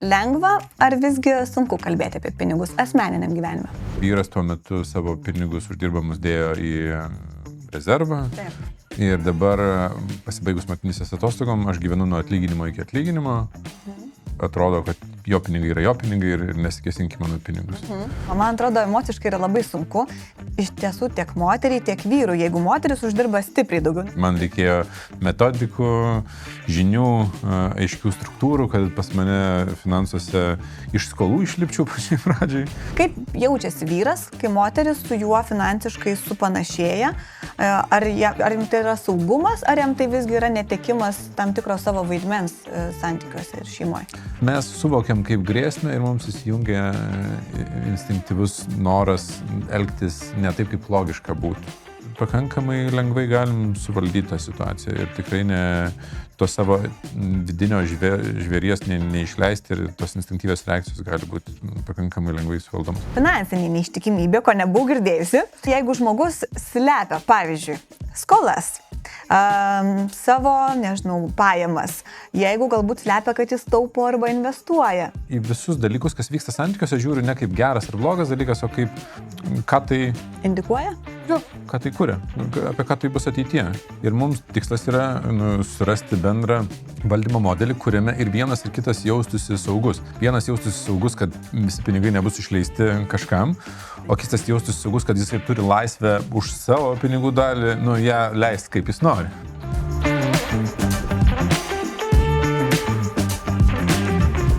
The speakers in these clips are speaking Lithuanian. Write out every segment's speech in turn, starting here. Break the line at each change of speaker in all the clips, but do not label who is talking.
Lengva ar visgi sunku kalbėti apie pinigus asmeniniam gyvenime?
Vyras tuo metu savo pinigus uždirbamus dėjo į rezervą.
Taip.
Ir dabar pasibaigus motinystės atostogom aš gyvenu nuo atlyginimo iki atlyginimo. Atrodo, kad jo pinigai yra jo pinigai ir nesikėsink į mano pinigus.
O man atrodo, emociškai yra labai sunku. Iš tiesų tiek moteriai, tiek vyrų, jeigu moteris uždirba stipriai daugiau.
Man reikėjo metodikų, žinių, aiškių struktūrų, kad pas mane finansuose iš skolų išlipčiau pačiai pradžiai.
Kaip jaučiasi vyras, kai moteris su juo finansiškai supanašėja? Ar jam tai yra saugumas, ar jam tai visgi yra netekimas tam tikro savo vaidmens santykiuose ir šeimoje?
Mes suvokiam kaip grėsmę ir mums įsijungia instinktyvus noras elgtis ne taip, kaip logiška būtų. Pakankamai lengvai galim suvaldyti tą situaciją ir tikrai to savo vidinio žvėries neišleisti ir tos instinktyvios reakcijos gali būti pakankamai lengvai suvaldomos.
Finansinė neištikimybė, ko nebuvau girdėjusi, jeigu žmogus slepia, pavyzdžiui, skolas, savo, pajamas, jeigu galbūt slepia, kad jis taupo arba investuoja.
Į visus dalykus, kas vyksta santykiuose, žiūriu ne kaip geras ar blogas dalykas, o kaip ką tai
indikuoja?
Jo, ką tai kuria, apie ką tai bus ateityje. Ir mums tikslas yra surasti bendrą valdymo modelį, kuriame ir vienas ir kitas jaustųsi saugus. Vienas jaustųsi saugus, kad visi pinigai nebus išleisti kažkam, o kitas jaustųsi saugus, kad jisai turi laisvę už savo pinigų dalį, ją leisti kaip jis nori.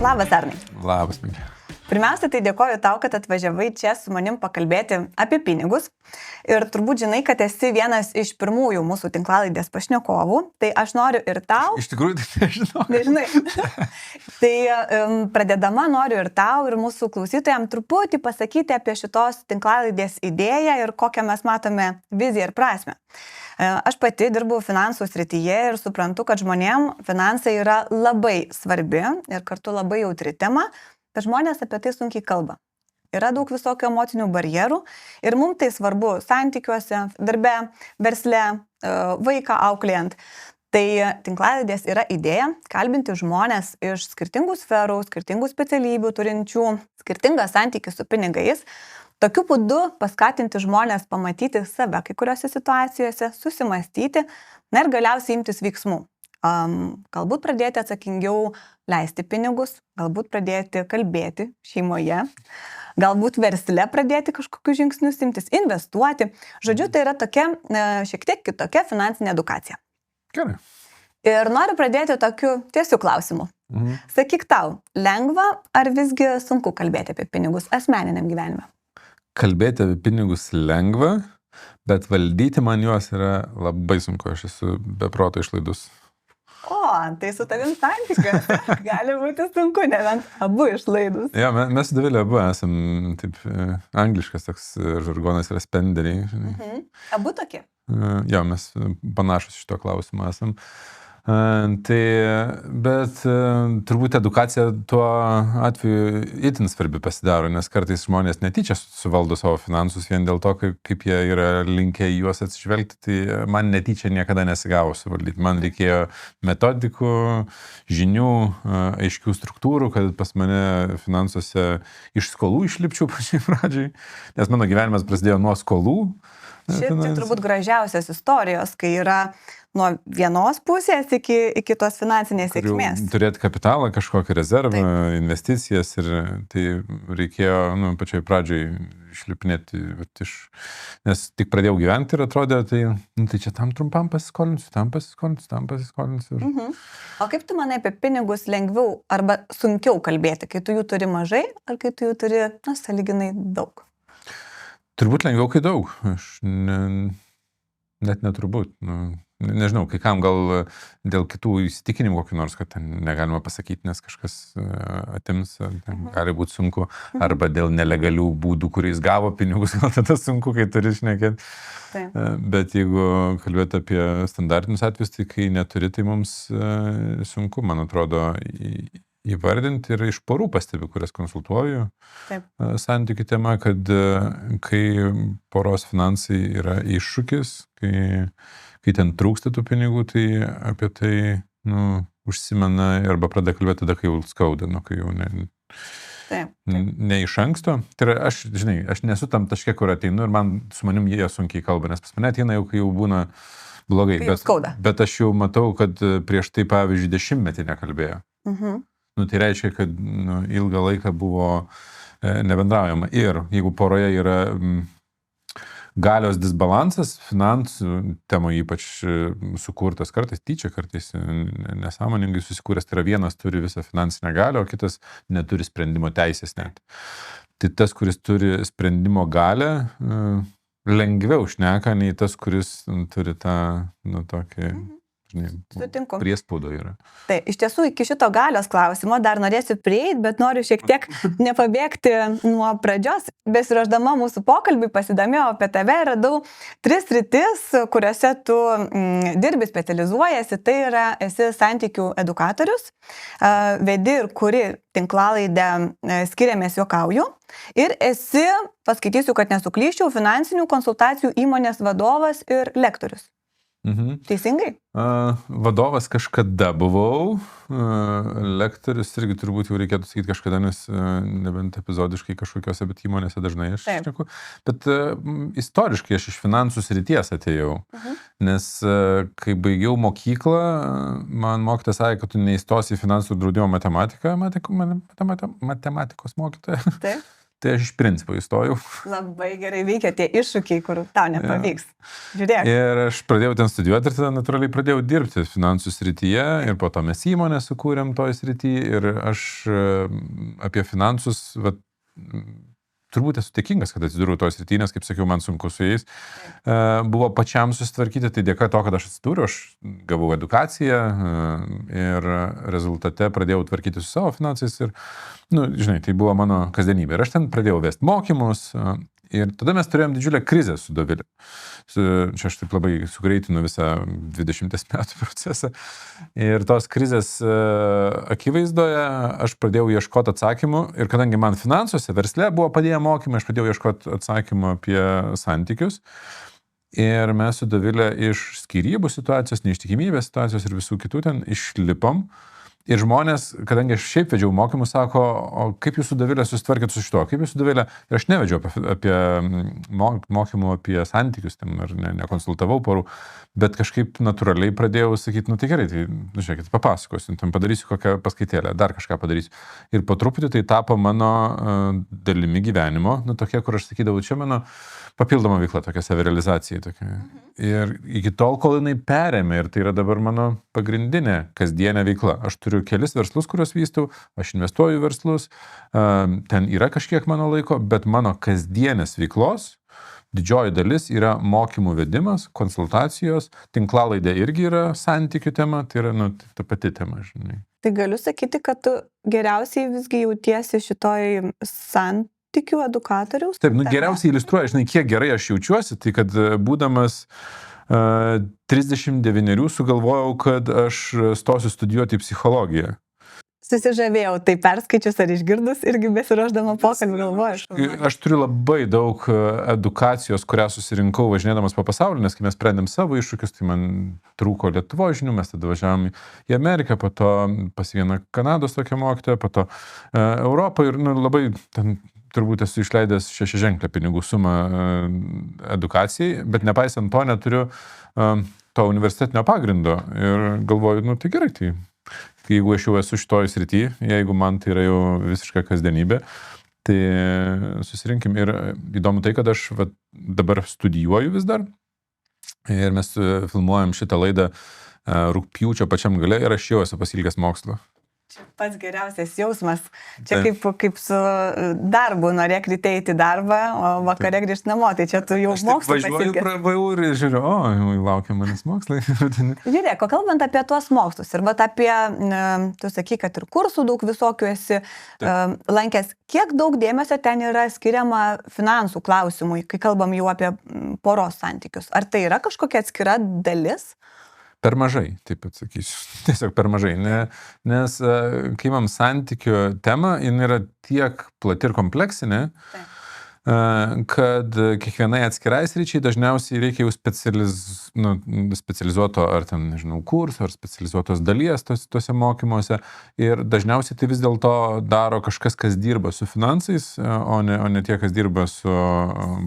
Labas, Arnai.
Labas, Miglė.
Pirmiausia, tai dėkoju tau, kad atvažiavai čia su manim pakalbėti apie pinigus. Ir turbūt žinai, kad esi vienas iš pirmųjų mūsų tinklalaidės pašnekovų. Tai aš noriu ir tau...
Iš tikrųjų, tai nežinau.
Nežinai. Tai pradedama noriu ir tau, ir mūsų klausytojams truputį pasakyti apie šitos tinklalaidės idėją ir kokią mes matome viziją ir prasmę. Aš pati dirbu finansų srityje ir suprantu, kad žmonėm finansai yra labai svarbi ir kartu labai jautri tema. Bet žmonės apie tai sunkiai kalba. Yra daug visokių emocinių barjerų ir mums tai svarbu santykiuose, darbe, versle, vaiką auklėjant. Tai tinklalaidės yra idėja kalbinti žmonės iš skirtingų sferų, skirtingų specialybių, turinčių skirtingą santykį su pinigais. Tokiu būdu paskatinti žmonės pamatyti save kai kuriuose situacijose, susimastyti, ir galiausiai imtis veiksmų. Galbūt pradėti atsakingiau leisti pinigus, galbūt pradėti kalbėti šeimoje, galbūt versle pradėti kažkokius žingsnius imtis, investuoti. Žodžiu, tai yra tokia šiek tiek kitokia finansinė edukacija.
Gerai.
Ir noriu pradėti tokiu tiesiu klausimu. Sakyk tau, lengva ar visgi sunku kalbėti apie pinigus asmeniniam gyvenime?
Kalbėti apie pinigus lengva, bet valdyti man juos yra labai sunku, aš esu be proto išlaidus.
O, tai su tavim santykiuose gali būti sunku, nebent abu išlaidus.
Ja, mes su Dovilė abu esam, taip, angliškas toks žargonas yra spenderiai.
Abu tokie?
Jo, mes panašus šito klausimu esam. Bet turbūt edukacija tuo atveju itin svarbi pasidaro, nes kartais žmonės netyčia suvaldo savo finansus vien dėl to, kaip jie yra linkę į juos atsižvelgti, tai man netyčia niekada nesigavo suvaldyti. Man reikėjo metodikų, žinių, aiškių struktūrų, kad pas mane finansuose iš skolų išlipčiau pačiai pradžiai, nes mano gyvenimas prasidėjo nuo skolų.
Čia turbūt gražiausios istorijos, kai yra nuo vienos pusės iki tos finansinės sėkmės.
Turėti kapitalą, kažkokį rezervą, investicijas ir tai reikėjo pačioj pradžioj išlipinėti nes tik pradėjau gyventi ir atrodė, tai čia tam trumpam pasiskolinsiu.
O kaip tu manai apie pinigus lengviau arba sunkiau kalbėti, kai tu jų turi mažai ar kai tu jų turi, sąlyginai daug?
Turbūt lengviau, kai daug. Aš net neturbūt. Nežinau, kai kam gal dėl kitų įsitikinimų kokį nors, kad ten negalima pasakyti, nes kažkas atims, gali būti sunku. Arba dėl nelegalių būdų, kuriais gavo pinigus, gal tada sunku, kai turi šnekėti. Bet jeigu kalbėti apie standartinius atvejus, tai kai neturi, tai mums sunku, man atrodo, įvardinti ir iš porų pastebiu, kurias konsultuoju santykių tema, kad kai poros finansai yra iššūkis, kai ten trūksta tų pinigų, tai apie tai užsimena arba pradeda kalbėti tada, kai jau skauda, kai jau ne iš anksto. Tai yra, aš nesu tam taške, kur ateinu ir su manim jie sunkiai kalba, nes pas mane ateina jau, kai jau būna blogai. Bet aš jau matau, kad prieš tai, pavyzdžiui, 10-metį nekalbėjo. Tai reiškia, kad ilgą laiką buvo nebendraujama. Ir jeigu poroje yra galios disbalansas, finansų temoje ypač sukurtas kartais tyčia, kartais nesąmoningai susikūręs, tai yra vienas turi visą finansinę galią, o kitas neturi sprendimo teisės net. Tai tas, kuris turi sprendimo galią, lengviau šneka nei tas, kuris turi tą, tokį, priespaudo yra.
Tai iš tiesų iki šito galios klausimo dar norėsiu prieiti, bet noriu šiek tiek nepabėgti nuo pradžios. Besiruošdama mūsų pokalbį pasidomėjau apie tave ir radau 3 sritis, kuriuose tu dirbi, specializuojasi. Tai yra, esi santykių edukatorius, vedi ir kuri tinklalaidę Skiriamės juokauju. Ir esi, paskaitysiu, kad nesuklyščiau, finansinių konsultacijų įmonės vadovas ir lektorius. Teisingai?
Vadovas kažkada buvau, lektorius irgi turbūt jau reikėtų sakyti kažkada, nes nebent epizodiškai kažkokiose, bet įmonėse dažnai aš šneku. Bet istoriškai aš iš finansų srities atėjau, nes kai baigiau mokyklą, man mokytojas sakė, kad tu neįstosi į finansų draudimo matematiką, matematikos mokytoja.
Taip.
Tai aš iš principo įstojau.
Labai gerai veikia tie iššūkiai, kur tau nepavyks. Žiūrėk.
Ir aš pradėjau ten studijuoti ir tada natūraliai pradėjau dirbti finansų srityje ir po to mes įmonę sukūrėm toj srityje ir aš apie finansus, turbūt esu dėkingas, kad atsidūriau toj srityje, nes, kaip sakiau, man sunku su jais. Buvo pačiam susitvarkyti, tai dėka to, kad aš atsidūriau, aš gavau edukaciją ir rezultate pradėjau tvarkyti su savo finansais ir, žinai, tai buvo mano kasdienybė. Ir aš ten pradėjau vesti mokymus ir tada mes turėjom didžiulę krizę su Dovile. Čia aš taip labai sugreitinu visą 20 metų procesą. Ir tos krizės akivaizdoje aš pradėjau ieškoti atsakymų ir kadangi man finansuose, versle buvo padėję mokymai, aš pradėjau ieškoti atsakymų apie santykius. Ir mes su Dovile iš skyrybų situacijos, neištikimybės situacijos ir visų kitų ten išlipom. Ir žmonės, kadangi aš šiaip vedžiau mokymus, sako, o kaip jūs su Dovile susitvarkėt su šito, kaip jūs su Dovile, ir aš nevedžiau apie mokymų apie santykius, ten, ar nekonsultavau porų, bet kažkaip natūraliai pradėjau sakyti, tai gerai, tai, žiūrėkit, papasakosiu, tam padarysiu kokią paskaitėlę, dar kažką padarysiu. Ir po truputį tai tapo mano dalimi gyvenimo, tokia, kur aš sakydavau, čia mano papildoma veikla, tokia savirealizacija. Tokia. Ir iki tol, kol jinai perėmė, ir tai yra dabar mano pagrindinė kasdienė veikla. Aš turiu kelis verslus, kuriuos vystau, aš investuoju į verslus, ten yra kažkiek mano laiko, bet mano kasdienės veiklos didžioji dalis yra mokymų vedimas, konsultacijos, tinklalaidė irgi yra santykių tema, tai yra ta pati tema, žinai.
Tai galiu sakyti, kad tu geriausiai visgi jautiesi šitoj santykių edukatoriaus?
Taip, geriausiai iliustruoja, žinai, kiek gerai aš jaučiuosi, tai kad būdamas 39 sugalvojau, kad aš stosiu studijuoti psichologiją.
Susižavėjau, tai perskaičius ar išgirdus irgi besiruošdama pokalbį galvoju.
Aš turiu labai daug edukacijos, kurią susirinkau važinėdamas po pasaulį, nes kai mes sprendėm savo iššūkius, tai man trūko Lietuvoje žinių, mes tada važiavom į Ameriką, po to pas vieną Kanados tokią mokytoją, po to Europą ir labai ten turbūt esu išleidęs 6-ženklę pinigų sumą edukacijai, bet nepaisant to neturiu to universitetinio pagrindo ir galvoju, tai gerai, tai jeigu aš jau esu šitoj srity, jeigu man tai yra jau visiška kasdienybė, tai susirinkim. Ir įdomu tai, kad aš dabar studijuoju vis dar ir mes filmuojam šitą laidą rugpjūčio pačiam gale ir aš jau esu pasilgęs mokslo.
Čia pats geriausias jausmas. Čia kaip su darbu, norėk ryte eiti į darbą, o vakare grįžti namo, tai čia tu jau mokslą pasilgęs.
Aš tik važiuoju ir žiūriu, laukia manęs mokslai.
Žiūrėk, o kalbant apie tuos mokslus ir apie, tu sakai, kad ir kursų daug visokių esi lankęs, kiek daug dėmesio ten yra skiriama finansų klausimui, kai kalbam jau apie poros santykius? Ar tai yra kažkokia atskira dalis?
Per mažai, taip atsakysiu. Tiesiog per mažai. Nes kai imam santykių temą, jin yra tiek plati ir kompleksinė, kad kiekvienai atskirai sričiai dažniausiai reikia jau specializuoto ar ten, nežinau, kurso, ar specializuotos dalies tuose mokymuose. Ir dažniausiai tai vis dėlto daro kažkas, kas dirba su finansais, o ne tie, kas dirba su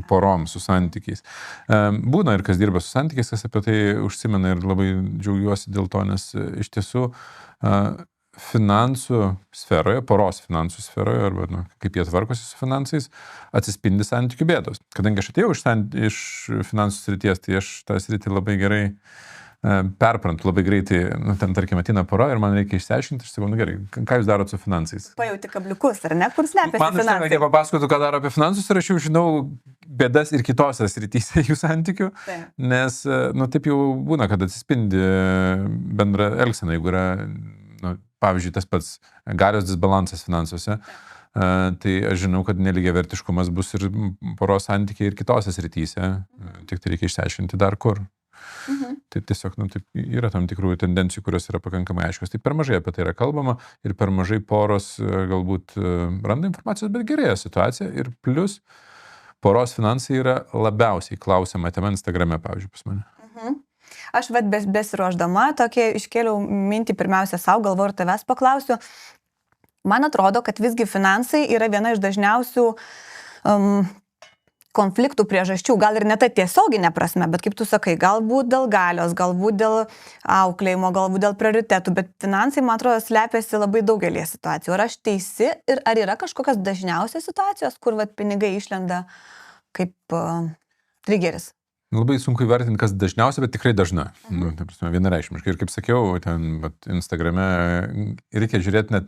porom, su santykiais. Būna ir kas dirba su santykiais, kas apie tai užsimena ir labai džiaugiuosi dėl to, nes iš tiesų finansų sferoje, poros finansų sferoje, arba kaip jie tvarkosi su finansais, atsispindi santykių bėdos. Kadangi aš atėjau iš finansų srities, tai aš tą sritį labai gerai perprantu, labai greitai, ten tarkim ateina pora ir man reikia išsiaiškinti, aš sakau, gerai, ką jūs darot su finansais?
Pajauti kabliukus, ar ne, kur slepiasi finansai?
Man užtenka, papasakotų, ką daro apie finansus ir aš jau žinau bėdas ir kitose srityse jų santykių, nes, taip jau būna, kad atsispindi bendra elgsena, jeigu yra pavyzdžiui, tas pats galios disbalansas finansuose, tai aš žinau, kad nelygiavertiškumas bus ir poros santykiai ir kitose srityse, tik tai reikia išsiaiškinti dar kur. Tai tiesiog taip, yra tam tikrų tendencijų, kurios yra pakankamai aiškios. Tai per mažai apie tai yra kalbama ir per mažai poros galbūt randa informacijos, bet gerėja situacija. Ir plus poros finansai yra labiausiai klausiama tema Instagrame, pavyzdžiui, pas mane.
Aš besiruošdama tokie iškėliau mintį pirmiausia savo, galvoju ir tavęs paklausiu. Man atrodo, kad visgi finansai yra viena iš dažniausių konfliktų priežasčių, gal ir ne ta tiesioginė prasme, bet kaip tu sakai, galbūt dėl galios, galbūt dėl auklėjimo, galbūt dėl prioritetų, bet finansai, man atrodo, slepiasi labai daugelį situacijų. Ar aš teisi ir ar yra kažkokios dažniausios situacijos, kur pinigai išlenda kaip trigeris?
Labai sunku įvertinti, kas dažniausia, bet tikrai dažna. Vienareikšmiškai. Ir kaip sakiau, ten Instagrame reikia žiūrėti net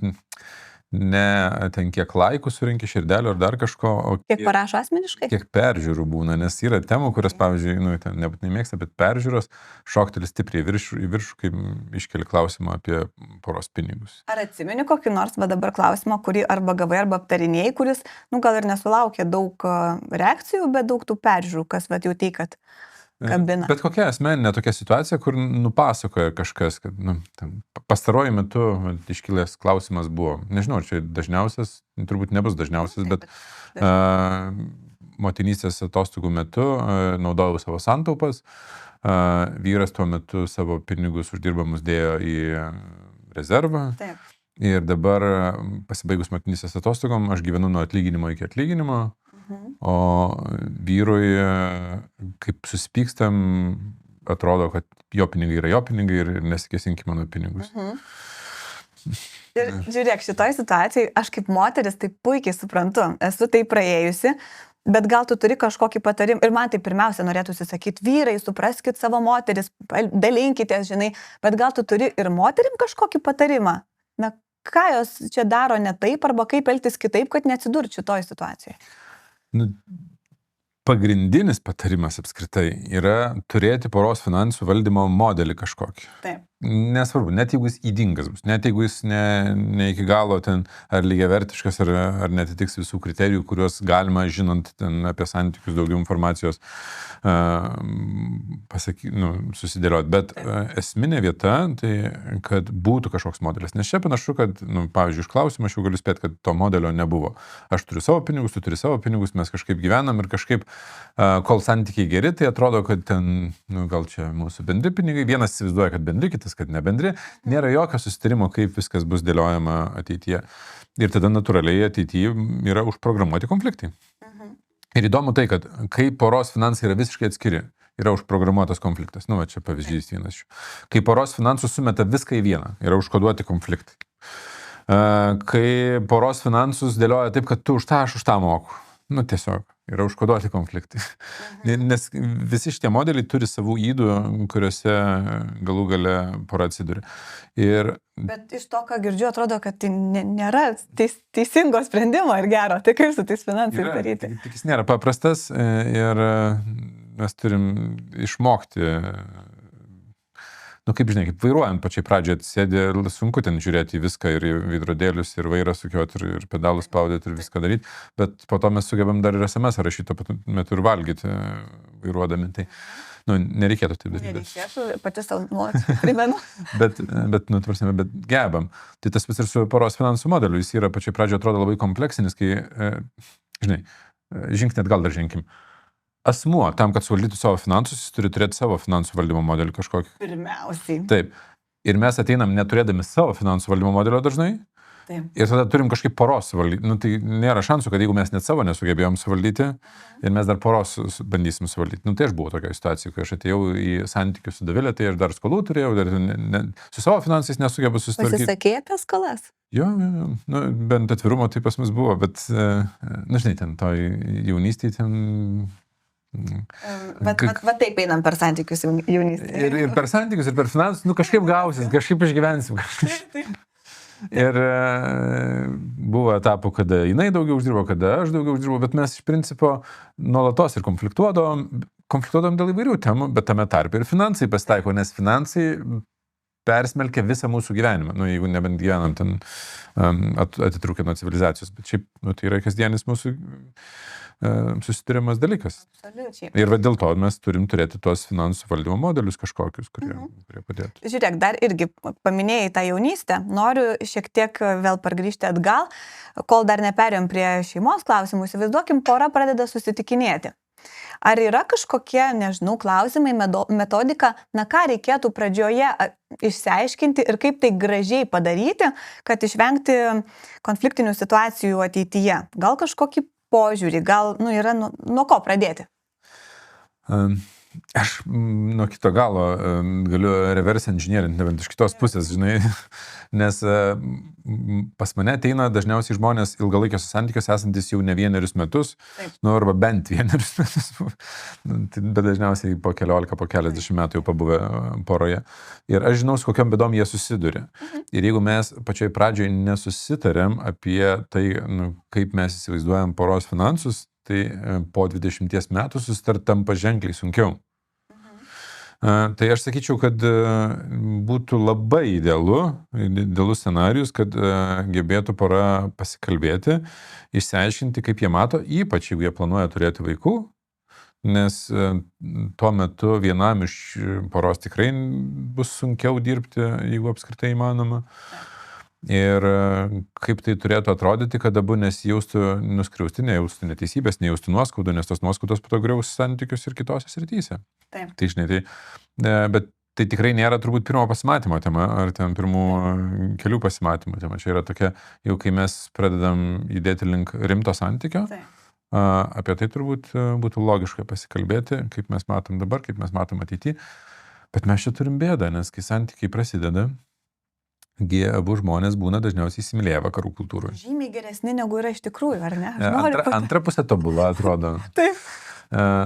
ne ten kiek laikų surinkė širdelių ar dar kažko, o
kiek parašo asmeniškai?
Kiek peržiūrų būna, nes yra temų, kurias, pavyzdžiui, ten nebūtinai mėgsta, bet peržiūros šokteli stipriai į viršų, kai iškeli klausimą apie poros pinigus. Ar
atsimeni kokį nors dabar klausimą, kurį arba gavai, arba aptarinėjai, kuris, gal ir nesulaukė daug reakcijų, bet daug tų peržiūrų, kas jautei, kad kabina.
Bet kokia asmeninė tokia situacija, kur nupasakoja kažkas, kad pastaruoju metu iškilęs klausimas buvo, nežinau, ar čia dažniausias, turbūt nebus dažniausias, bet motinystės atostogų metu naudojau savo santaupas, vyras tuo metu savo pinigus uždirbamus dėjo į rezervą.
Taip.
Ir dabar pasibaigus motinystės atostogom aš gyvenu nuo atlyginimo iki atlyginimo. O vyrui, kaip susipykstam, atrodo, kad jo pinigai yra jo pinigai ir nesikėsink į mano pinigus.
Ir žiūrėk, šitoj situacijai aš kaip moteris tai puikiai suprantu, esu tai praėjusi, bet gal tu turi kažkokį patarimą, ir man tai pirmiausia norėtųsi sakyti, vyrai, supraskit savo moteris, dalinkitės, žinai, bet gal tu turi ir moterim kažkokį patarimą, ką jos čia daro ne taip, arba kaip elgtis kitaip, kad neatsidurti šitoj situacijai.
Pagrindinis patarimas apskritai yra turėti poros finansų valdymo modelį kažkokį.
Taip.
Nesvarbu, net jeigu jis įdingas bus, net jeigu jis ne iki galo ten ar lygiavertiškas, ar netitiks visų kriterijų, kuriuos galima, žinant ten apie santykius daugiau informacijos, susidėlioti. Bet esminė vieta, tai kad būtų kažkoks modelis. Nes čia panašu, kad, pavyzdžiui, iš klausimą aš jau galiu spėti, kad to modelio nebuvo. Aš turiu savo pinigus, tu turi savo pinigus, mes kažkaip gyvenam ir kažkaip, kol santykiai geri, tai atrodo, kad ten, gal čia mūsų bendri pinigai, vienas įsivaizduoja, kad bendri, kitas, kad nebendri, nėra jokio susitarimo, kaip viskas bus dėliojama ateityje. Ir tada natūraliai ateityje yra užprogramuoti konfliktai. Ir įdomu tai, kad kai poros finansai yra visiškai atskiri, yra užprogramuotas konfliktas. Čia pavyzdys vienas šių. Kai poros finansų sumeta viską į vieną, yra užkoduoti konfliktai. Kai poros finansus dėlioja taip, kad tu už tą, aš už tą moku. Tiesiog. Yra užkoduoti konfliktai. Nes visi šitie modeliai turi savų ydų, kuriuose galų gale pora atsiduria.
Bet iš to, ką girdžiu, atrodo, kad tai nėra teisingo sprendimo ir gero. Tai kaip su tais finansais daryti?
Tik jis nėra paprastas ir mes turim išmokti. Kaip žinai, kaip vairuojant pačiai pradžioje atsėdė ir sunku ten žiūrėti į viską ir į veidrodėlius, ir vairą sukioti, ir pedalus spaudyti, ir viską daryti, bet po to mes sugebam dar ir SMS rašyti metu ir valgyti vairuodami. Tai, nereikėtų taip daryti.
Nereikėtų, pati savo nuolat primenu.
bet gebam. Tai tas vis ir su poros finansų modeliu, jis yra pačiai pradžioje atrodo labai kompleksinis, kai, žinai, žingsnį atgal dar ženkim. Asmuo, tam, kad suvaldytų savo finansus, jis turi turėti savo finansų valdymo modelį kažkokį.
Pirmiausiai.
Taip. Ir mes ateinam neturėdami savo finansų valdymo modelio dažnai.
Taip.
Ir tada turim kažkaip poros suvaldyti. Nu, tai nėra šansų, kad jeigu mes net savo nesugebėjom suvaldyti ir mes dar poros bandysim suvaldyti. Nu, tai aš buvau tokia situacija, kai aš atėjau į santykius su Dovilė, tai aš dar skolų turėjau, dar su savo finansais nesugebu susitvarkyti.
Pasisakėjai apie skolas?
Jo, nu, bent atvirumo tai pas mus buvo, bet, na, žinai, ten toj jaunystėje ten...
Va taip einam per santykius jaunystėje.
Ir per santykius, ir per finansus, nu, kažkaip gausis, kažkaip išgyvensim. Taip. Ir buvo etapų, kada jinai daugiau uždirbo, kada aš daugiau uždirbo, bet mes iš principo nuolatos ir konfliktuodom dėl įvairių temų, bet tame tarpe ir finansai pasitaiko, nes finansai persmelkia visą mūsų gyvenimą, nu, jeigu nebent gyvenam ten atitrūkę nuo civilizacijos, bet šiaip, nu, tai yra kasdienis mūsų susitarimas dalykas.
Absoliučiai.
Ir dėl to mes turim turėti tuos finansų valdymo modelius kažkokius, kurie padėtų.
Žiūrėk, dar irgi paminėjai tą jaunystę. Noriu šiek tiek vėl pargrįžti atgal, kol dar neperėjom prie šeimos klausimų. Įsivaizduokim, pora pradeda susitikinėti. Ar yra kažkokie, nežinau, klausimai, metodika, na ką reikėtų pradžioje išsiaiškinti ir kaip tai gražiai padaryti, kad išvengti konfliktinių situacijų ateityje? Gal kažkokį požiūrį, gal yra nuo ko pradėti?
Aš nuo kito galo galiu reverse engineerinti, nebent iš kitos pusės, žinai, nes pas mane ateina dažniausiai žmonės ilgalaikiuose santykiuose esantis jau ne 1 metus, nu, arba bent 1 metus, bet dažniausiai po 15, po keliasdešimt metų jau pabuvę poroje. Ir aš žinau, su kokiam bėdom jie susiduria. Ir jeigu mes pačioj pradžioj nesusitarėm apie tai, nu, kaip mes įsivaizduojam poros finansus, tai po 20 metų susitart tampa ženkliai sunkiau. Tai aš sakyčiau, kad būtų labai idealus scenarijus, kad gebėtų pora pasikalbėti, išsiaiškinti, kaip jie mato, ypač jeigu jie planuoja turėti vaikų, nes tuo metu vienam iš poros tikrai bus sunkiau dirbti, jeigu apskritai įmanoma. Ir kaip tai turėtų atrodyti, kad abu nesijaustų nuskriausti, nejaustų neteisybės, nejaustų nuoskaudų, nes tos nuoskaudos po to griaus santykius ir kitose srityse.
Taip.
Tai žinai, bet tai tikrai nėra turbūt pirmo pasimatymo tema, ar ten pirmų kelių pasimatymų tema. Čia yra tokia, jau kai mes pradedam judėti link rimto santykio, apie tai turbūt būtų logiška pasikalbėti, kaip mes matom dabar, kaip mes matom ateityje. Bet mes čia turim bėdą, nes kai santykiai prasideda, abu žmonės būna dažniausiai įsimylėję vakarų kultūroje.
Žymiai geresni negu yra iš tikrųjų, ar ne?
Antra pusė tobula, atrodo.
Taip.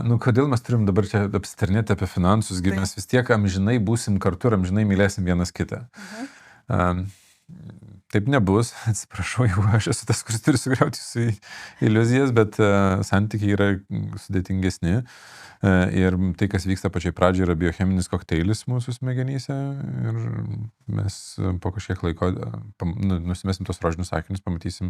Nu, kodėl mes turim dabar čia apsitarnėti apie finansus, mes vis tiek amžinai būsim kartu ir amžinai mylėsim vienas kitą. Taip nebus, atsiprašau, jeigu aš esu tas, kuris turi sugriauti su iliuzijas, bet santykiai yra sudėtingesni. Ir tai, kas vyksta pačiai pradžiai, yra biocheminis kokteilis mūsų smegenyse ir mes po kažkiek laiko nusimesim tos rožinius sakinius, pamatysim,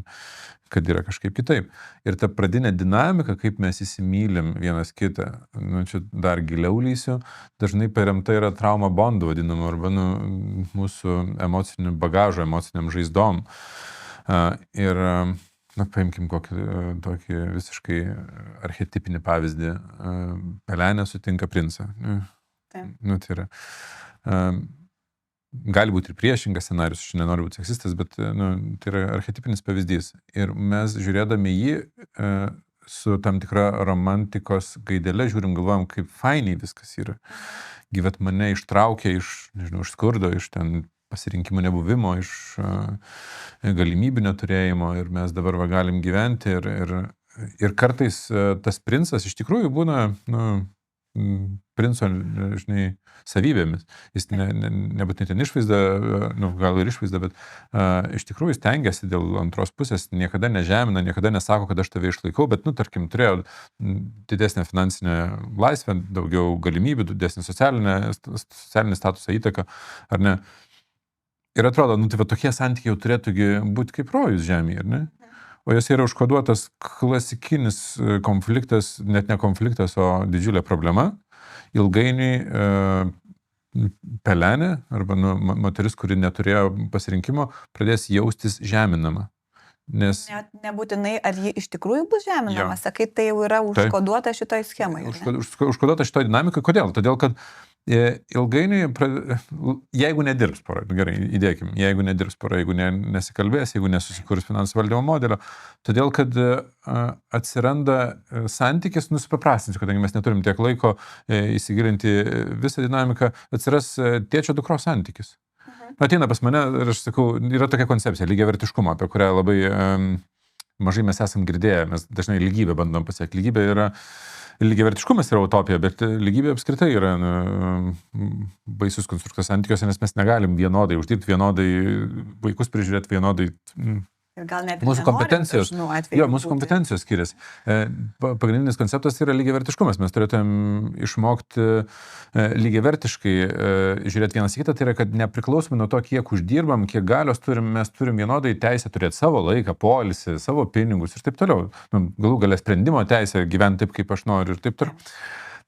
kad yra kažkaip kitaip. Ir ta pradinė dinamika, kaip mes įsimylim vienas kitą, nu, čia dar giliau lysiu, dažnai paremta yra trauma bondų vadinamų arba mūsų emocinių bagažo, emociniam žaizdom. Ir paimkim tokį visiškai archetipinį pavyzdį. Pelenė sutinka princą. Nu, tai yra. Gali būti ir priešingas scenarius, aš nenoriu būti seksistas, bet tai yra archetipinis pavyzdys. Ir mes žiūrėdami jį su tam tikra romantikos gaidele žiūrim, galvojam, kaip fainiai viskas yra. Gyvet mane ištraukė iš skurdo, iš ten pasirinkimo nebuvimo, iš galimybių neturėjimo ir mes dabar galim gyventi ir kartais tas princas iš tikrųjų būna princo, žinai, savybėmis. Jis nebūtinai ten išvaizda, gal ir išvaizda, bet iš tikrųjų stengiasi dėl antros pusės, niekada nežemina, niekada nesako, kad aš tave išlaikau, bet, tarkim, turėjo didesnę finansinę laisvę, daugiau galimybių, didesnį socialinį statusą įtaką, ar ne? Ir atrodo, tai tokie santykiai jau turėtų būti kaip rojus žemėje, ar ne? O jos yra užkoduotas klasikinis konfliktas, net ne konfliktas, o didžiulė problema. Ilgainiui pelenė, arba moteris, kuri neturėjo pasirinkimo, pradės jaustis žeminama. Nes
Net nebūtinai, ar ji iš tikrųjų bus žeminama, sakai, tai jau yra užkoduota šitoj schemai.
Užkoduota šitoj dinamikai. Kodėl? Todėl, kad ilgainiui, jeigu nedirbs pora, gerai, įdėkim, jeigu nedirbs pora, jeigu nesikalbės, jeigu nesusikurs finansų valdymo modelio, todėl, kad atsiranda santykis, nusipaprastinsiu, kadangi mes neturim tiek laiko įsigilinti visą dinamiką, atsiras tėčio dukros santykis. Ateina pas mane ir aš sakau, yra tokia koncepcija, lygiavertiškumo, apie kurią labai mažai mes esam girdėję, mes dažnai lygybę bandom pasiekti. Lygiavertiškumas yra utopija, bet lygybė apskritai yra baisus konstruktas santykiuose, nes mes negalim vienodai uždirbti, vienodai vaikus prižiūrėti, vienodai.
Ir gal net
mūsų kompetencijos, mūsų kompetencijos skiriasi. Pagrindinis konceptas yra lygiavertiškumas. Mes turėtumėm išmokti lygiavertiškai žiūrėti vienas į kitą. Tai yra, kad nepriklausomai nuo to, kiek uždirbam, kiek galios turim, mes turim vienodai teisę turėti savo laiką, poilsį, savo pinigus ir taip toliau. Galų galia sprendimo teisę gyventi taip, kaip aš noriu ir taip toliau.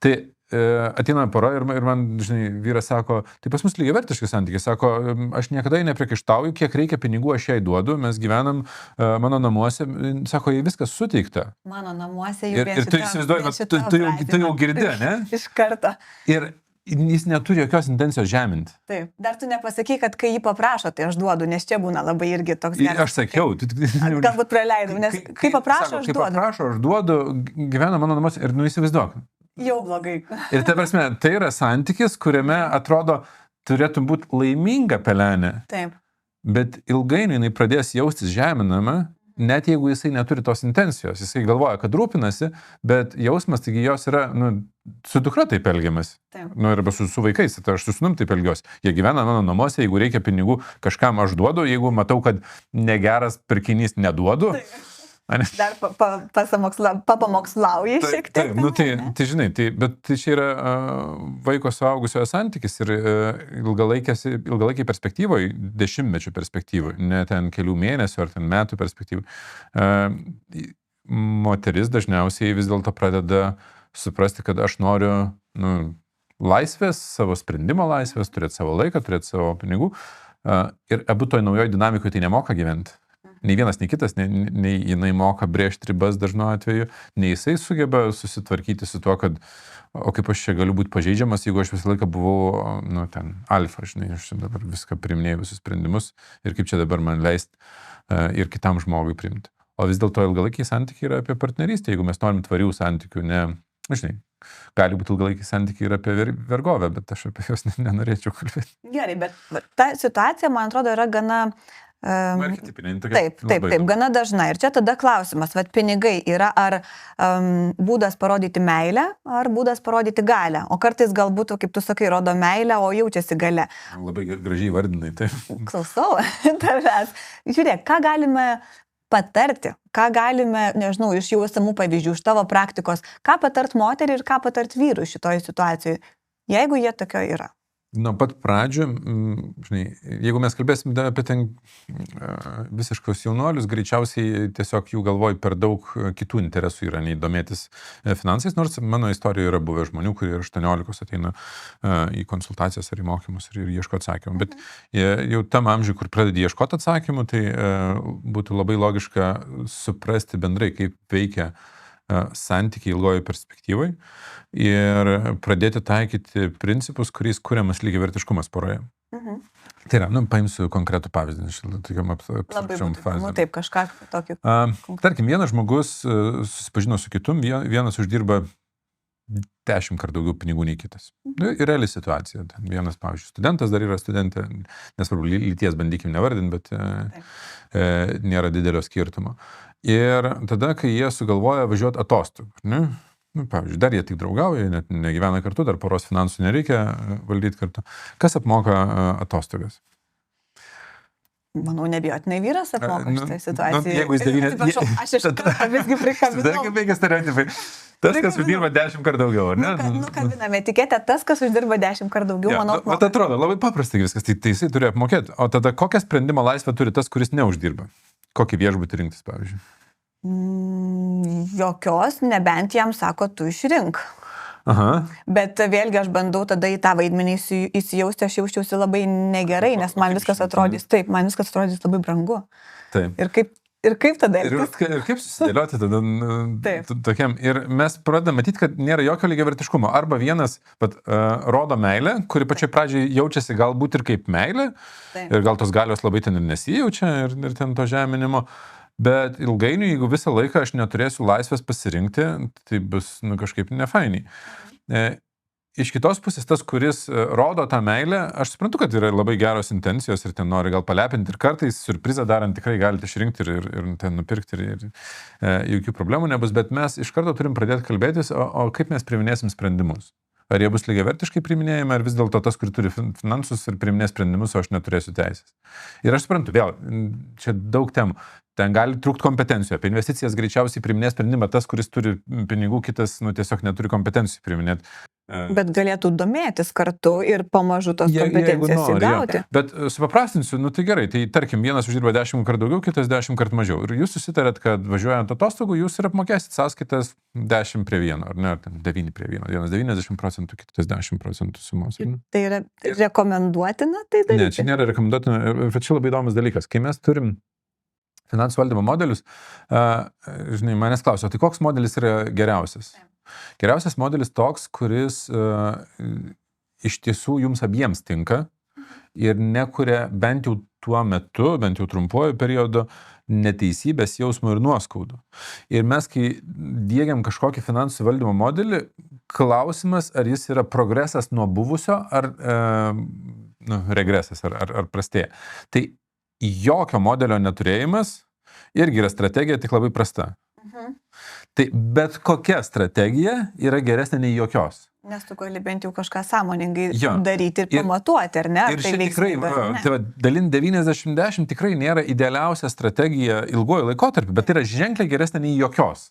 Tai ateina pora ir man, žinai, vyras sako, tai pas mus lygiavertiški santykiai, sako, aš niekada nepriekaištauju, kiek reikia pinigų aš jai duodu, mes gyvenam mano namuose, sako, jai viskas suteikta.
Mano namuose jau
ir tu įsivaizduoji, tu jau girdi, ne?
Iš karto.
Ir jis neturi jokios intencijos žeminti.
Taip, dar tu nepasakai, kad kai jį paprašo, tai aš duodu, nes čia būna labai irgi toks geras.
Aš sakiau.
Galbūt praleidau, nes kai paprašo, aš duodu.
Kai paprašo, aš duodu, gyvena mano namuose ir įsivaizduok.
Jau blogai.
Ir ta prasme, tai yra santykis, kuriame atrodo turėtų būti laiminga pelenė.
Taip.
Bet ilgainiui jinai pradės jaustis žeminama, net jeigu jisai neturi tos intencijos. Jisai galvoja, kad rūpinasi, bet jausmas, taigi jos yra, su dukra taip elgiamas.
Taip.
Arba su vaikais, tai aš su sūnum taip elgiuosi. Jie gyvena mano namuose, jeigu reikia pinigų, kažkam aš duodu, jeigu matau, kad negeras pirkinys neduodu.
Taip. Dar papamokslauji šiek tiek.
Taip, tai žinai, bet tai čia yra vaiko suaugusiojo santykis ir ilgalaikiai perspektyvoje, dešimtmečių perspektyvoje, ne ten kelių mėnesių ar ten metų perspektyvoje. Moteris dažniausiai vis dėlto pradeda suprasti, kad aš noriu laisvės, savo sprendimo laisvės, turėti savo laiką, turėti savo pinigų ir abu toj naujoj dinamikoje tai nemoka gyventi. Nei vienas, nei kitas, nei jinai moka brėžti ribas dažnu atveju, nei jisai sugeba susitvarkyti su tuo, kad o kaip aš čia galiu būti pažeidžiamas, jeigu aš visą laiką buvau, ten, alfa, žinai, aš dabar viską priiminėjau, visus sprendimus ir kaip čia dabar man leisti ir kitam žmogui priimti. O vis dėlto ilgalaikiai santykiai yra apie partnerystę, jeigu mes norim tvarių santykių, žinai, gali būti ilgalaikiai santykiai ir apie vergovę, bet aš apie juos nenorėčiau kalbėti.
Gerai, bet ta situacija, man atrodo, yra gana... Taip, gana dažna. Ir čia tada klausimas, pinigai yra ar būdas parodyti meilę, ar būdas parodyti galę. O kartais galbūt, kaip tu sakai, rodo meilę, o jaučiasi gale.
Labai gražiai vardinai, taip.
Klausau, tavęs. Žiūrėk, ką galime patarti, ką galime, nežinau, iš jau esamų pavyzdžių, iš tavo praktikos, ką patart moteriai ir ką patart vyrui šitoje situacijoje, jeigu jie tokio yra.
Nuo pat pradžių, žinai, jeigu mes kalbėsim apie ten visiškus jaunuolius, greičiausiai tiesiog jų galvoj per daug kitų interesų yra nei domėtis finansais, nors mano istorijoje yra buvę žmonių, kurie 18 ateina į konsultacijas ar į mokymus ir ieško atsakymų. Bet jau tam amžiui, kur pradedi ieškoti atsakymų, tai būtų labai logiška suprasti bendrai, kaip veikia santykiai ilgoje perspektyvoje ir pradėti taikyti principus, kuriais kuriamas lygiavertiškumas poroje. Tai yra, paimsiu konkretų pavyzdį, tokiam abstrakčiom fazėm.
Taip, kažką tokį.
Tarkim, vienas žmogus susipažino su kitum, vienas uždirba 10 kartų daugiau pinigų nei kitas. Ir reali situacija. Vienas, pavyzdžiui, studentas dar yra studentė, nesvarbu, lyties bandykim nevardinti, bet nėra didelio skirtumo. Ir tada, kai jie sugalvoja važiuoti atostogų, pavyzdžiui, dar jie tik draugauja, net negyvena kartu, dar poros finansų nereikia valdyti kartu. Kas apmoka atostogas?
Manau, nebijotinai vyras apmoka šitą situaciją.
Jeigu jis 9...
Aš iš karto visgi prikabinau.
Veikia stereotipai. Tas, kas uždirba 10 kartų daugiau, ar ne?
Nukabiname etiketę, tas, kas uždirba 10 kartų daugiau, manau, apmoka.
O atrodo, labai paprastai viskas, tai jisai turi apmokėti. O tada kokią sprendimo laisvę turi tas, kuris neuždirba? Kokį viešbutį rinktis, pavyzdžiui?
Jokios, nebent jam sako, tu išrink.
Aha.
Bet vėlgi aš bandau tada į tą vaidmenį įsijausti, aš jaučiausi labai negerai, nes man viskas atrodys, man viskas atrodys labai brangu.
Taip.
Ir kaip Ir kaip tada elgtis?
Ir kaip susidėlioti tada
Taip.
tokiam. Ir mes pradedame matyti, kad nėra jokio lygiavertiškumo. Arba vienas rodo meilę, kuri pačioj pradžiai jaučiasi galbūt ir kaip meilė.
Taip.
Ir gal tos galios labai ten ir nesijaučia ir ten to žeminimo. Bet ilgainiui, jeigu visą laiką aš neturėsiu laisvės pasirinkti, tai bus kažkaip nefainiai. Iš kitos pusės tas, kuris rodo tą meilę, aš suprantu, kad yra labai geros intencijos ir ten nori gal palepinti ir kartais surprizą darant tikrai galite išrinkti ir ten nupirkti ir jokių problemų nebus, bet mes iš karto turim pradėti kalbėtis, o kaip mes priiminėsim sprendimus. Ar jie bus lygiavertiškai priiminėjami, ar vis dėlto tas, kur turi finansus ir priiminės sprendimus, o aš neturėsiu teisės. Ir aš suprantu, vėl, čia daug temų. Ten gali trūkti kompetencijų. Apie investicijas greičiausiai priiminės sprendimą tas, kuris turi pinigų, kitas tiesiog neturi kompetencijų priiminėti.
Bet galėtų domėtis kartu ir pamažu tos kompetencijas įgauti.
Bet supaprastinsiu, tai gerai, tai tarkim, vienas uždirba 10 kartų daugiau, kitas 10 kartų mažiau. Ir jūs susitarėt, kad važiuojant atostogų, jūs ir apmokėsit sąskaitas 10:1, ar ne, 9:1. Vienas 90%, kitas 10% sumos.
Tai yra rekomenduotina tai daryti?
Ne, čia nėra rekomenduotina, bet čia labai įdomus dalykas. Kai mes turim finansų valdymo modelius, žinai, manęs klausia, tai koks modelis yra geriausias? Geriausias modelis toks, kuris iš tiesų jums abiems tinka ir nekuria bent jau tuo metu, bent jau trumpuoju periodu, neteisybės jausmų ir nuoskaudų. Ir mes, kai diegiam kažkokį finansų valdymo modelį, klausimas, ar jis yra progresas nuo buvusio, ar regresas, ar prastėja. Tai jokio modelio neturėjimas irgi yra strategija, tik labai prasta. Tai bet kokia strategija yra geresnė nei jokios.
Nes tu gali bent jau kažką sąmoningai daryti ir pamatuoti, ar ne?
Ir tai tikrai, tai dalin 90-10 tikrai nėra idealiausia strategija ilguoju laikotarpiu, bet tai yra ženkliai geresnė nei jokios.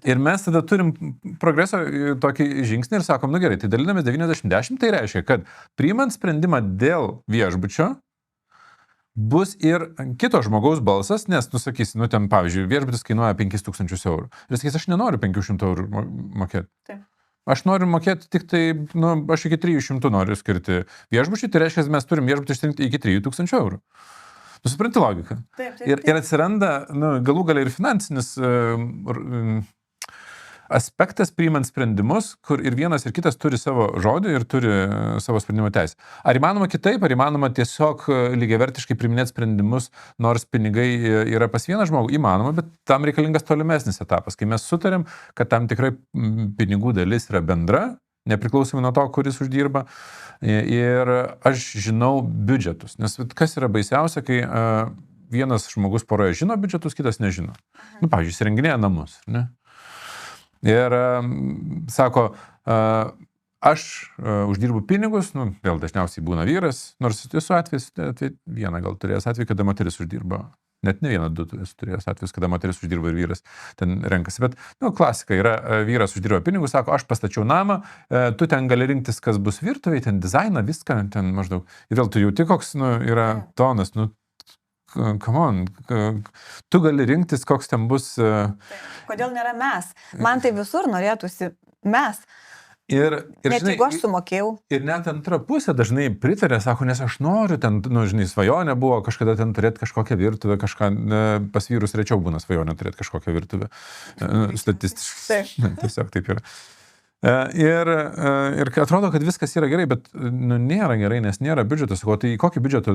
Ir mes tada turim progreso tokį žingsnį ir sakom, gerai, tai dalinamės 90-10, tai reiškia, kad priimant sprendimą dėl viešbučio, bus ir kito žmogaus balsas, nes, sakysi, ten, pavyzdžiui, viešbutis kainuoja 5000 eurų. Ir sakys, aš nenoriu 500 eurų mokėti.
Taip.
Aš noriu mokėti tik tai, aš iki 300 noriu skirti viešbučiui, tai reiškia, mes turim viešbutį išrinkti iki 3000 eurų. Supranti logiką.
Taip.
Ir atsiranda, galų galia ir finansinis aspektas priimant sprendimus, kur ir vienas ir kitas turi savo žodį ir turi savo sprendimo teisę. Ar įmanoma kitaip, ar įmanoma tiesiog lygiavertiškai priiminėti sprendimus, nors pinigai yra pas vieną žmogų? Įmanoma, bet tam reikalingas tolimesnis etapas, kai mes sutarėm, kad tam tikrai pinigų dalis yra bendra, nepriklausomai nuo to, kuris uždirba. Ir aš žinau biudžetus, nes kas yra baisiausia, kai vienas žmogus poroje žino biudžetus, kitas nežino. Pavyzdžiui, įsirenginėja namus, ne? Ir sako, aš uždirbu pinigus, vėl dažniausiai būna vyras, nors esu atvejis, vieną gal turėjęs atvejį, kada moteris uždirba, net ne vieną, du turėjęs atvejis, kada moteris uždirba ir vyras ten renkasi, bet, klasika yra, vyras uždirba pinigus, sako, aš pastačiau namą, tu ten gali rinktis, kas bus virtuviai, ten dizainą, viską, ten maždaug, ir vėl tu jauti, koks, yra tonas, come on, tu gali rinktis, koks ten bus.
Kodėl nėra mes? Man tai visur norėtųsi mes.
Ir
net
žinai,
jeigu aš sumokėjau.
Ir net antra pusė dažnai pritarė, sako, nes aš noriu ten, žinai, svajonė buvo kažkada ten turėti kažkokią virtuvę, kažką, pas vyrus rečiau būna svajonė turėti kažkokią virtuvę. Statistiškai. Tiesiog taip yra. Ir atrodo, kad viskas yra gerai, bet nėra gerai, nes nėra biudžetas. O tai kokį biudžetą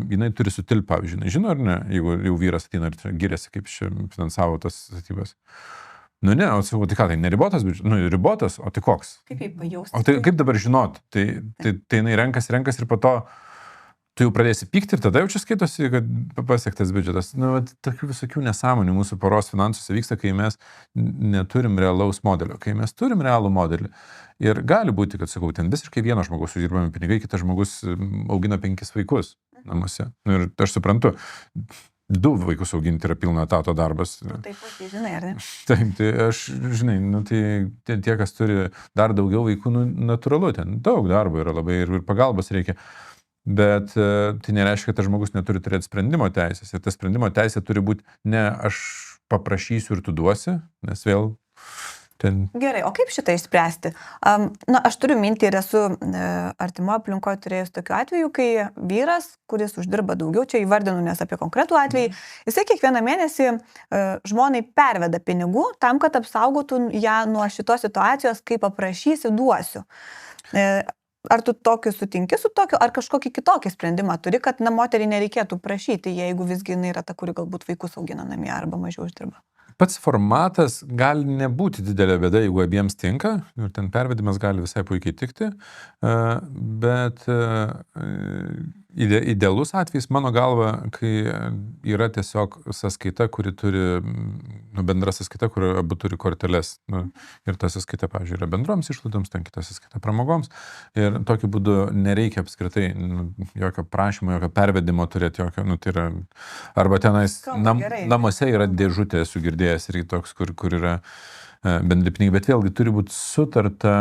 jinai turi sutilpti, pavyzdžiui, žino ar ne, jeigu jau vyras ateina ir giriasi, kaip ši finansavo tas statybas. Ne, o tai ką, tai neribotas biudžetas, ribotas, o tai koks?
Kaip jį pajausti?
O tai kaip dabar žinot? Tai jinai renkas ir po to tu jau pradėsi pykti ir tada jau čia skaitosi, kad pasiektas biudžetas. Tokių visokių nesąmonių mūsų poros finansuose vyksta, kai mes neturim realaus modelio. Kai mes turim realų modelį ir gali būti, kad, sakau, ten visiškai vieno žmogus uždirbami pinigai, kitas žmogus augina 5 vaikus namuose. Ir aš suprantu, 2 vaikus auginti yra pilno etato darbas.
Taip, žinai, ar ne?
Taip, tai aš, žinai, tai tie, kas turi dar daugiau vaikų, natūralu, ten daug darbo yra labai ir pagalbos reikia. Bet tai nereiškia, kad tas žmogus neturi turėti sprendimo teisės. Ir ta sprendimo teisė turi būti ne aš paprašysiu ir tu duosi, nes vėl
Gerai, o kaip šitą išspręsti? Na, aš turiu mintį ir esu artimo aplinkoje turėjus tokiu atveju, kai vyras, kuris uždirba daugiau, čia įvardinu, nes apie konkretų atvejį, jisai kiekvieną mėnesį žmonai perveda pinigų tam, kad apsaugotų ją nuo šitos situacijos, kai paprašysiu, duosiu. Ar tu tokiu sutinki su tokiu, ar kažkokį kitokį sprendimą turi, kad moteriai nereikėtų prašyti, jeigu visgi jinai yra ta, kuri galbūt vaikus augina namie arba mažiau uždirba?
Pats formatas gali nebūti didelė bėda, jeigu abiems tinka, ir ten pervedimas gali visai puikiai tikti, bet idealus atvejis, mano galva, kai yra tiesiog sąskaita, kuri turi, bendra sąskaita, kur abu turi korteles, ir ta sąskaita, pavyzdžiui, yra bendroms išlaidoms, ten kita sąskaita pramogoms, ir tokiu būdu nereikia apskritai jokio prašymo, jokio pervedimo turėti, jokio, tai yra, arba tenais namuose yra dėžutė, esu girdėjęs, irgi toks, kur yra bendri pinigai, bet vėlgi turi būti sutarta,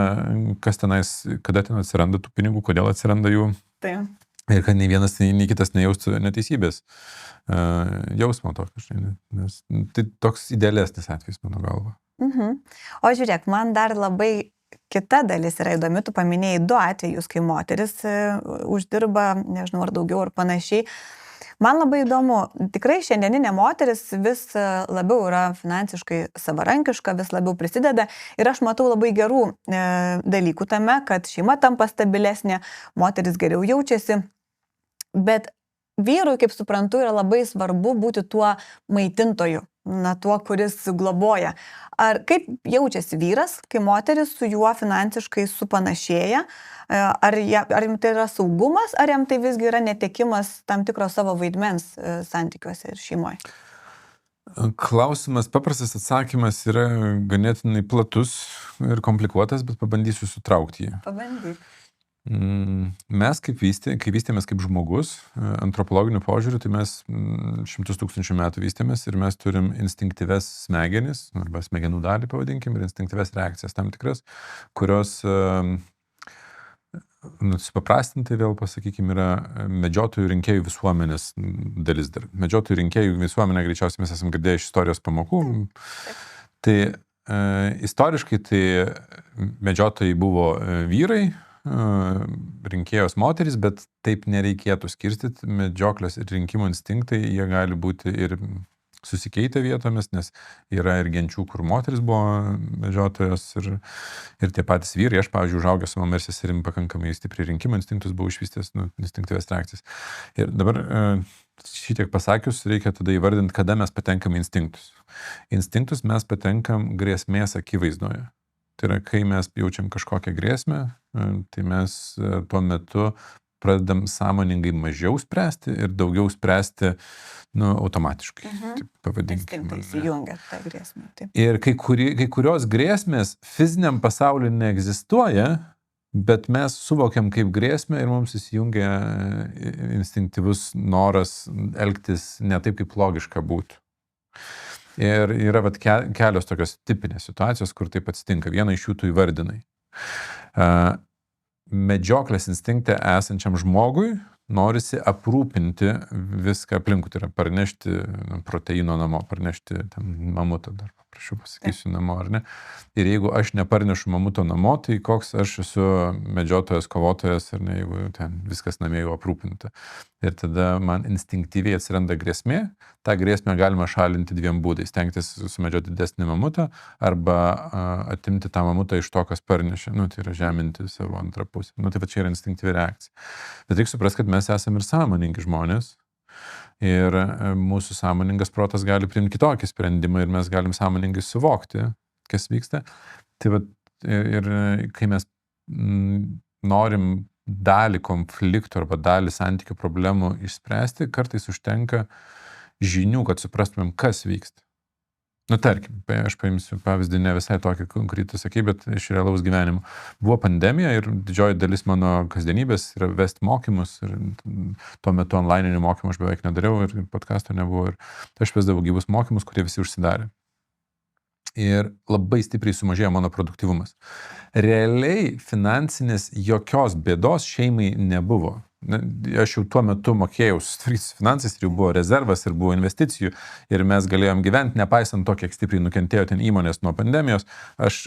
kas tenais, kada ten atsiranda tų pinigų, kodėl atsiranda jų.
Taip.
Ir kad nei vienas, nei kitas nejaustų neteisybės jausmo to kažkaip, nes tai toks idealesnis atvejis, mano galva.
O žiūrėk, man dar labai kita dalis yra įdomi, tu paminėjai 2 atvejus, kai moteris uždirba, nežinau, ar daugiau, ar panašiai. Man labai įdomu, tikrai šiandieninė moteris vis labiau yra finansiškai savarankiška, vis labiau prisideda ir aš matau labai gerų dalykų tame, kad šeima tampa stabilesnė, moteris geriau jaučiasi, bet vyrui, kaip suprantu, yra labai svarbu būti tuo maitintoju, tuo, kuris globoja. Ar kaip jaučiasi vyras, kai moteris su juo finansiškai supanašėja? Ar jam tai yra saugumas, ar jam tai visgi yra netekimas tam tikro savo vaidmens santykiuose ir šeimoje?
Klausimas, paprastas atsakymas yra ganėtinai platus ir komplikuotas, bet pabandysiu sutraukti jį.
Pabandyk.
Mes, kai vystėmės kaip žmogus, antropologiniu požiūriu, tai mes 100 000 metų vystėmės ir mes turim instinktyves smegenis, arba smegenų dalį pavadinkim, ir instinktyves reakcijas tam tikras, kurios, supaprastintai vėl pasakykime, yra medžiotojų rinkėjų visuomenės dalis dar. Medžiotojų rinkėjų visuomenė greičiausiai mes esame girdėję iš istorijos pamokų. Tai istoriškai tai medžiotojai buvo vyrai, rinkėjos moteris, bet taip nereikėtų skirstyti. Medžioklės ir rinkimo instinktai, jie gali būti ir susikeitę vietomis, nes yra ir genčių, kur moteris buvo medžiotojos ir tie patys vyrai. Aš, pavyzdžiui, užaugęs su mama ir seserim pakankamai stipriai rinkimo instinktus buvau išvystęs, instinktyvias reakcijas. Ir dabar šitiek pasakius, reikia tada įvardinti, kada mes patenkam instinktus. Instinktus mes patenkam grėsmės akivaizdoje. Tai yra, kai mes jaučiam kažkokią grėsmę, tai mes tuo metu pradedam sąmoningai mažiau spręsti ir daugiau spręsti automatiškai. Taip, pavadinkime.
Instinktai įjungia tą grėsmę. Taip.
Ir kai kurios grėsmės fiziniam pasauliu neegzistuoja, bet mes suvokiam kaip grėsmę ir mums įsijungia instinktyvus noras elgtis ne taip, kaip logiška būtų. Ir yra kelios tokios tipinės situacijos, kur taip atsitinka. Vieną iš jų tu įvardinai. Medžioklės instinkte esančiam žmogui norisi aprūpinti viską aplinkui, tai yra parnešti proteino namo, parnešti mamutą, dar paprašiau pasakysiu namo, ar ne. Ir jeigu aš neparnešu mamuto namo, tai koks aš esu medžiotojas, kovotojas, ar ne, jeigu ten viskas namie jau aprūpinta. Ir tada man instinktyviai atsiranda grėsmė, tą grėsmę galima šalinti 2 būdais, stengtis sumedžioti didesnį mamutą arba atimti tą mamutą iš to, kas parnešė, tai yra žeminti savo antrą pusę. Tai va čia yra instinktyvi reakcija. Bet reikia suprasti, kad mes esame ir sąmoningi žmonės ir mūsų sąmoningas protas gali priimti kitokį sprendimą ir mes galim sąmoningai suvokti, kas vyksta. Tai va, ir kai mes norim dalį konfliktų arba dalį santykių problemų išspręsti, kartais užtenka žinių, kad suprastumėm, kas vyksta. Tarkim, aš paimsiu pavyzdį ne visai tokį, kurį tu sakei, bet iš realaus gyvenimo. Buvo pandemija ir didžioji dalis mano kasdienybės yra vesti mokymus ir tuo metu online'inių mokymų aš beveik nedariau ir podcasto nebuvo ir aš vesdavau gyvus mokymus, kurie visi užsidarė. Ir labai stipriai sumažėjo mano produktyvumas. Realiai finansinės jokios bėdos šeimai nebuvo. aš jau tuo metu mokėjau susitvarkyti su finansais ir jau buvo rezervas ir buvo investicijų ir mes galėjom gyventi, nepaisant to, kiek stipriai nukentėjo ten įmonės nuo pandemijos. Aš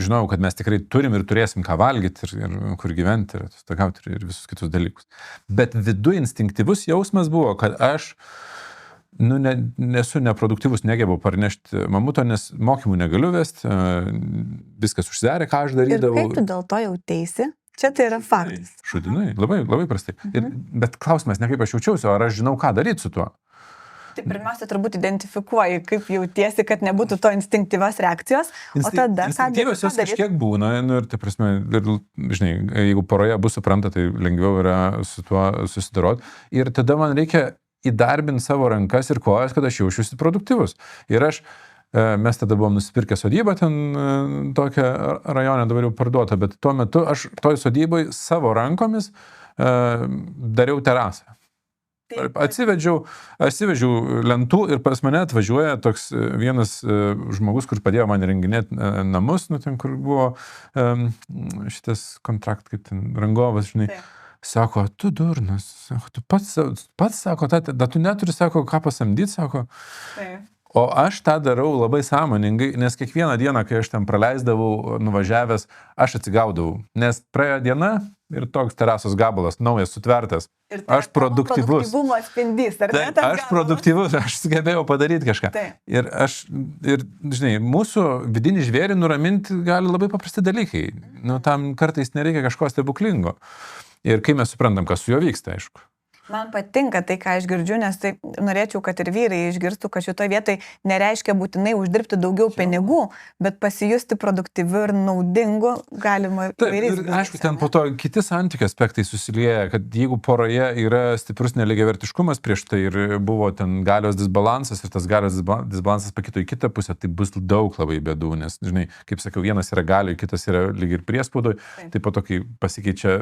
žinau, kad mes tikrai turim ir turėsim ką valgyti ir kur gyventi ir atostogauti ir visus kitus dalykus. Bet viduje instinktyvus jausmas buvo, kad aš nesu neproduktyvus, negebau parnešti mamuto, nes mokymų negaliu vesti, viskas užsidarė, ką aš darydavau.
Ir kaip tu dėl to jautėsi? Čia tai yra faktas.
Šudinai, labai prastai. Bet klausimas, ne kaip aš jaučiausi, ar aš žinau, ką daryti su tuo.
Tai pirmiausia, turbūt identifikuoji, kaip jautiesi, kad nebūtų to instinktyvios reakcijos, o tada
instinktyvios jos kažkiek būna, ir tai prasme, žinai, jeigu poroje bus supranta, tai lengviau yra su tuo susidarot. Ir tada man reikia įdarbinti savo rankas ir kojas, kad aš jaučiuosi produktyvus. Ir mes tada buvom nusipirkę sodybą ten tokią rajonę, dabar jau parduotą, bet tuo metu aš toj sodybai savo rankomis dariau terasą. Atsivežiau lentų ir pas mane atvažiuoja toks vienas žmogus, kur padėjo man renginėti namus, ten kur buvo šitas kontrakt, kaip ten rangovas, žinai. Sako, tu durnas, sako, tu pats sako, tu neturi, sako, ką pasamdyti, sako. O aš tą darau labai sąmoningai, nes kiekvieną dieną, kai aš ten praleisdavau, nuvažiavęs, aš atsigaudavau. Nes praėjo diena ir toks terasos gabalas, naujas, sutvertas. Aš produktyvus.
Produktyvumo atspindys, ar ne?
Aš produktyvus, aš sugebėjau padaryti kažką. Ir žinai, mūsų vidinį žvėrį nuraminti gali labai paprasti dalykai. Tam kartais nereikia kažko stebuklingo. Ir kai mes suprantam, kas su juo vyksta, aišku.
Man patinka tai, ką aš girdžiu, nes tai norėčiau, kad ir vyrai išgirstų, kad šitoje vietoje nereiškia būtinai uždirbti daugiau pinigų, bet pasijusti produktyviu ir naudingu galima įvairiais.
Aišku, ten po to kiti santykių aspektai susilieja, kad jeigu poroje yra stiprus nelygiavertiškumas prieš tai ir buvo ten galios disbalansas ir tas galios disbalansas pakito į kitą pusę, tai bus daug labai bėdų, nes, žinai, kaip sakiau, vienas yra galioj, kitas yra lyg ir priespaudoj, tai po to, kai pasikeičia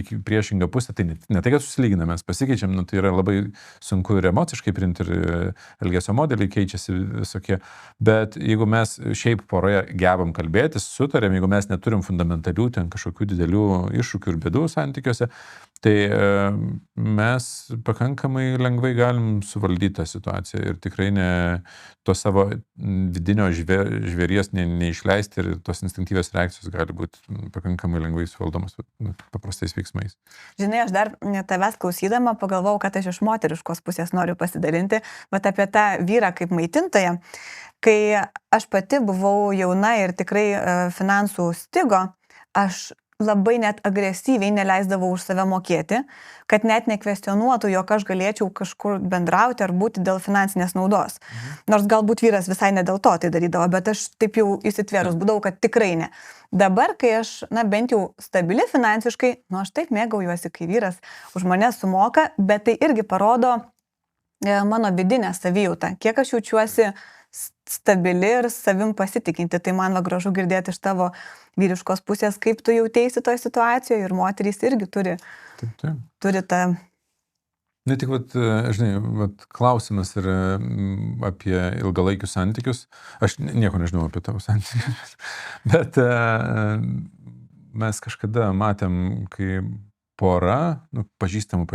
į priešingą pusę, tai ne tai, kad susilyginame, pasikeičiam, tai yra labai sunku ir emociškai priimti, ir elgesio modeliai keičiasi visokie, bet jeigu mes šiaip poroje gebam kalbėtis, sutarėm, jeigu mes neturim fundamentalių ten kažkokių didelių iššūkių ir bėdų santykiuose, tai mes pakankamai lengvai galim suvaldyti tą situaciją ir tikrai to savo vidinio žvėries neišleisti ir tos instinktyvios reakcijos gali būti pakankamai lengvai suvaldomos paprastais veiksmais.
Žinai, aš dar tavęs klausydama pagalvojau, kad aš iš moteriškos pusės noriu pasidalinti, bet apie tą vyrą kaip maitintoją. Kai aš pati buvau jauna ir tikrai finansų stigo, aš labai net agresyviai neleisdavau už save mokėti, kad net nekvestionuotų, jog aš galėčiau kažkur bendrauti ar būti dėl finansinės naudos. Nors galbūt vyras visai ne dėl to tai darydavo, bet aš taip jau įsitvėrus būdavau, kad tikrai ne. Dabar, kai aš, bent jau stabili finansiškai, aš taip mėgaujuosi, kai vyras už mane sumoka, bet tai irgi parodo mano vidinę savijautą, kiek aš jaučiuosi stabili ir savim pasitikinti. Tai man gražu girdėti iš tavo vyriškos pusės, kaip tu jautėsi toje situacijoje ir moterys irgi turi tą...
Ne tik, žinai, klausimas yra apie ilgalaikius santykius. Aš nieko nežinau apie tavo santykius, bet mes kažkada matėm, kai pora, pažįstami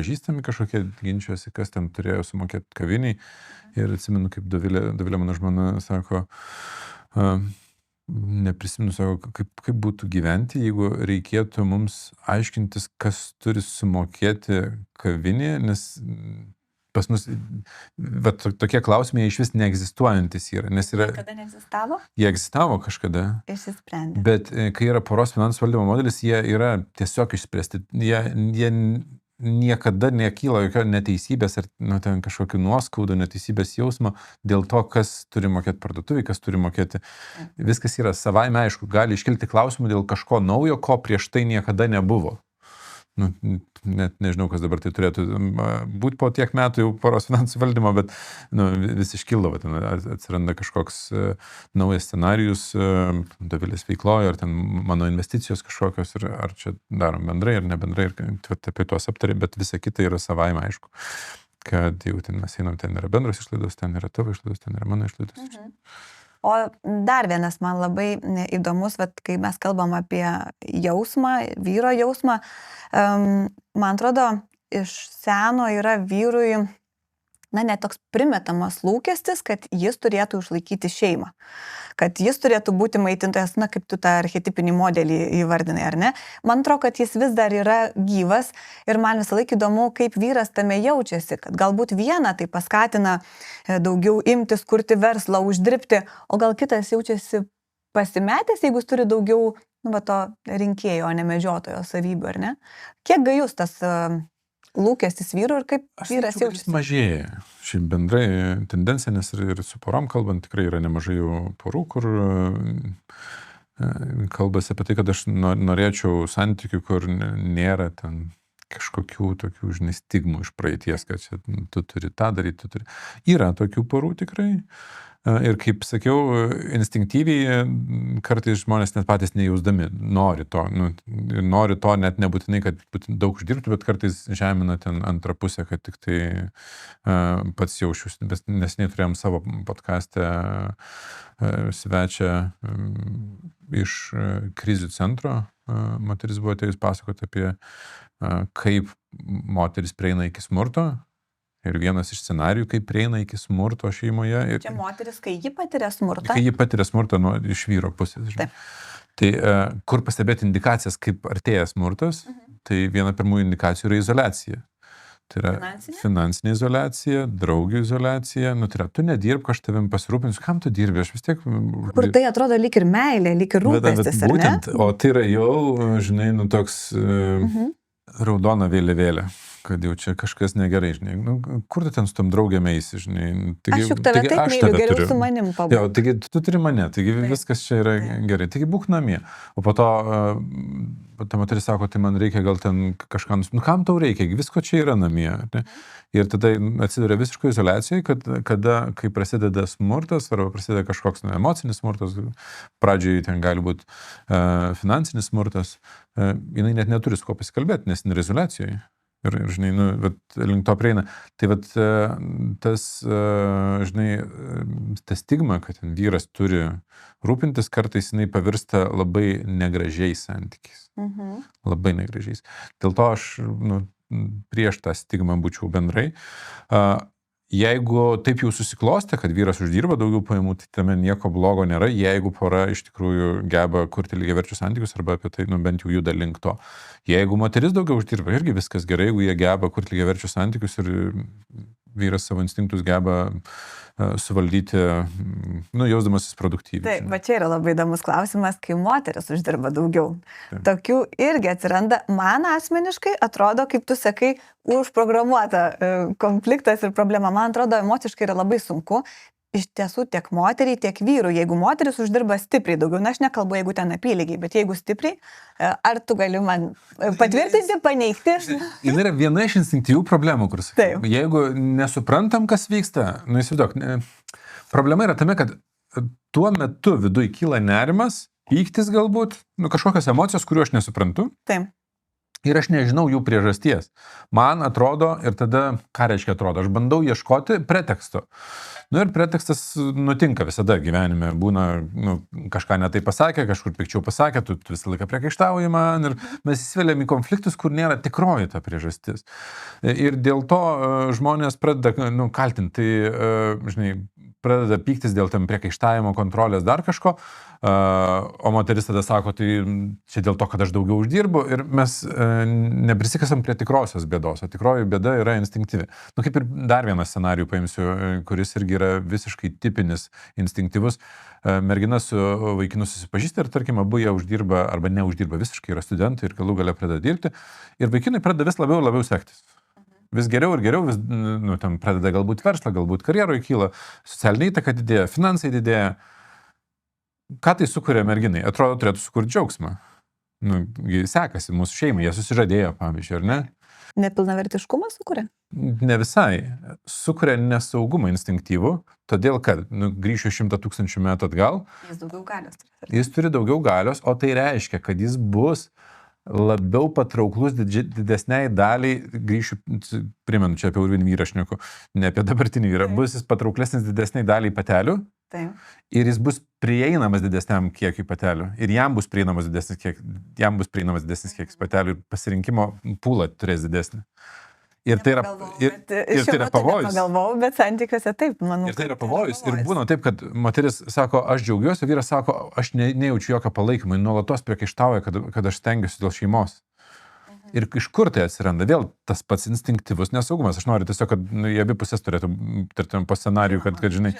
kažkokie ginčiuosi, kas ten turėjo sumokėti kaviniai. Ir atsimenu, kaip Dovilė mano žmona sako, neprisimenu, sako, kaip būtų gyventi, jeigu reikėtų mums aiškintis, kas turi sumokėti kavinį, nes pas mus tokie klausimai iš vis neegzistuojantis yra. Nes yra...
Kada neegzistavo?
Jie egzistavo kažkada.
Išsisprendė.
Bet kai yra poros finansų valdymo modelis, jie yra tiesiog išspręsti. Jie niekada nekyla jokio neteisybės ar ten kažkokių nuoskaudų, neteisybės jausmo dėl to, kas turi mokėti parduotuvį, kas turi mokėti. Viskas yra savaime aišku, gali iškilti klausimų dėl kažko naujo, ko prieš tai niekada nebuvo. Net nežinau, kas dabar tai turėtų būti po tiek metų jau poros finansų valdymo, bet vis iškildavo, ten atsiranda kažkoks naujas scenarijus Dovilės veikloje, ar ten mano investicijos kažkokios, ar čia darom bendrai, ar ne bendrai, ir apie tuos aptarė, bet visa kita yra savaime aišku, kad jau ten mes einam, ten yra bendros išlaidos, ten yra tavo išlaidos, ten yra mano išlaidos.
O dar vienas man labai įdomus, kai mes kalbam apie jausmą, vyro jausmą, man atrodo, iš seno yra vyrui, netoks primetamas lūkestis, kad jis turėtų išlaikyti šeimą, kad jis turėtų būti maitintojas, kaip tu tą archetipinį modelį įvardinai, ar ne? Man atrodo, kad jis vis dar yra gyvas ir man visą laiką įdomu, kaip vyras tame jaučiasi, kad galbūt vieną tai paskatina daugiau imtis, kurti verslą, uždirbti, o gal kitas jaučiasi pasimetęs, jeigu jis turi daugiau to rinkėjo, o ne medžiotojo savybių, ar ne? Kiek gajus tas lūkestis vyrų ir kaip vyras jaučiasi?
Jis mažėja. Šiaip bendrai tendencija, nes ir su porom kalbant, tikrai yra nemažai porų, kur kalbasi apie tai, kad aš norėčiau santykių, kur nėra ten kažkokių tokių, stigmų iš praeities, kad čia tu turi tą daryti, tu turi. Yra tokių porų tikrai. Ir kaip sakiau, instinktyviai kartais žmonės net patys nejausdami nori to. Nori to net nebūtinai, kad daug uždirbtų, bet kartais žemina ten antrą pusę, kad tik tai pats jaučius. Nes neturėjom savo podcast'e svečią iš krizių centro. Moteris buvo atėjus pasakoti apie kaip moteris prieina iki smurto. Ir vienas iš scenarijų, kaip prieina iki smurto šeimoje.
Čia moteris, kai ji patiria smurtą.
Kai ji patiria smurtą iš vyro pusės. Tai kur pastebėti indikacijas, kaip artėja smurtas, tai viena pirmųjų indikacijų yra izoliacija. Tai yra finansinė izoliacija, draugių izoliacija. Tai yra, tu nedirbk, aš tavim pasirūpinsiu, kam tu dirbi, aš vis tiek...
Kur tai atrodo lyg ir meilė, lyg ir rūpestis, ar ne?
Būtent, o tai yra jau, toks raudona vėliavėlė. Kad jau čia kažkas negerai, kur tu ten su tom draugėm eisi,
Taigi, aš juk tave taip myliu, geriau su manim pabūti.
Jo, taigi tu turi mane, taigi viskas čia yra gerai, taigi būk namie. O po to ta moteris sako, tai man reikia gal ten kažką, kam tau reikia, visko čia yra namie. Ne? Ir tada atsiduria visiškai izoliacijai, kai prasideda smurtas, arba prasideda kažkoks emocinis smurtas, pradžiai ten gali būti finansinis smurtas, jinai net neturi su ko pasikalbėti, nes jinai izoliacijoje. Ir link to prieina. Tai tas stigma, kad vyras turi rūpintis, kartais jinai pavirsta labai negražiais santykiais. Labai negražiais. Dėl to aš prieš tą stigmą būčiau bendrai. Jeigu taip jau susiklostė, kad vyras uždirba daugiau pajamų, tai tame nieko blogo nėra, jeigu pora iš tikrųjų geba kurti lygiaverčius santykius arba apie tai bent jau juda link to. Jeigu moteris daugiau uždirba, irgi viskas gerai, jeigu jie geba kurti lygiaverčius santykius ir vyras savo instinktus geba suvaldyti, jausdamasis produktyviai.
Taip, va čia yra labai įdomus klausimas, kai moteris uždirba daugiau. Taip. Tokių irgi atsiranda, man asmeniškai atrodo, kaip tu sakai, užprogramuota konfliktas ir problema. Man atrodo, emociškai yra labai sunku. Iš tiesų tiek moteriai, tiek vyrų. Jeigu moteris uždirba stipriai daugiau, aš nekalbu, jeigu ten apylygiai, bet jeigu stipriai, ar tu gali man patvirtinti, paneigti?
Jis yra viena iš instinktyvių problemų, kur sakai. Jeigu nesuprantam, kas vyksta, įsivaizduok, problema yra tame, kad tuo metu viduj kyla nerimas, pyktis galbūt, kažkokios emocijos, kurių aš nesuprantu.
Taip.
Ir aš nežinau jų priežasties. Man atrodo, ir tada, ką reiškia atrodo, aš bandau ieškoti preteksto. Ir pretekstas nutinka visada gyvenime, būna, kažką netai pasakė, kažkur pikčiau pasakė, tu visą laiką priekaištauji man ir mes įsiveliam į konfliktus, kur nėra tikroji ta priežastis. Ir dėl to žmonės pradeda kaltinti, pradeda pyktis dėl tam priekaištavimo, kontrolės, dar kažko, o moteris tada sako, tai čia dėl to, kad aš daugiau uždirbu ir mes neprisikasam prie tikrosios bėdos, o tikroji bėda yra instinktyvi. Kaip ir dar vieną scenarijų paimsiu, kuris irgi yra visiškai tipinis, instinktyvus. Mergina su vaikinu susipažįsta ir, tarkim, abu jie uždirba arba neuždirba, visiškai yra studentai ir galų gale pradeda dirbti ir vaikinai pradeda vis labiau sektis. Vis geriau ir geriau, ten pradeda galbūt verslą, galbūt karjeroje kyla, socialinė įtaka didėja, finansai didėja. Ką tai sukuria merginai? Atrodo, turėtų sukurti džiaugsmą. Sekasi mūsų šeimai, jie susižadėjo, pavyzdžiui, ar ne?
Nepilnavertiškumą sukuria?
Ne visai. Sukuria nesaugumą instinktyvų, todėl kad, grįšiu 100 000 metų atgal.
Jis daugiau galios.
Jis turi daugiau galios, o tai reiškia, kad jis bus labiau patrauklus didesniai daliai, primenu čia apie urvinį vyrą šneku, ne apie dabartinį vyrą, bus jis patrauklesnis didesniai daliai patelių,
Taip.
Ir jis bus prieinamas didesniam kiekiui patelių. Ir jam bus prieinamas didesnis kiekis patelių ir pasirinkimo pūlą turės didesnį. Ir tai yra, tai yra pavojus.
Nepagalvojau, bet santykiuose taip, manau.
Ir tai yra pavojus. Ir būna taip, kad moteris sako, aš džiaugiuosi, vyras sako, aš nejaučiu jokio palaikymo, nuolatos priekaištauja, kad aš stengiuosi dėl šeimos. Ir iš kur tai atsiranda? Vėl tas pats instinktyvus nesaugumas. Aš noriu tiesiog, kad jie abi pusės turėtų, tartum, po scenarijų, kad žinai,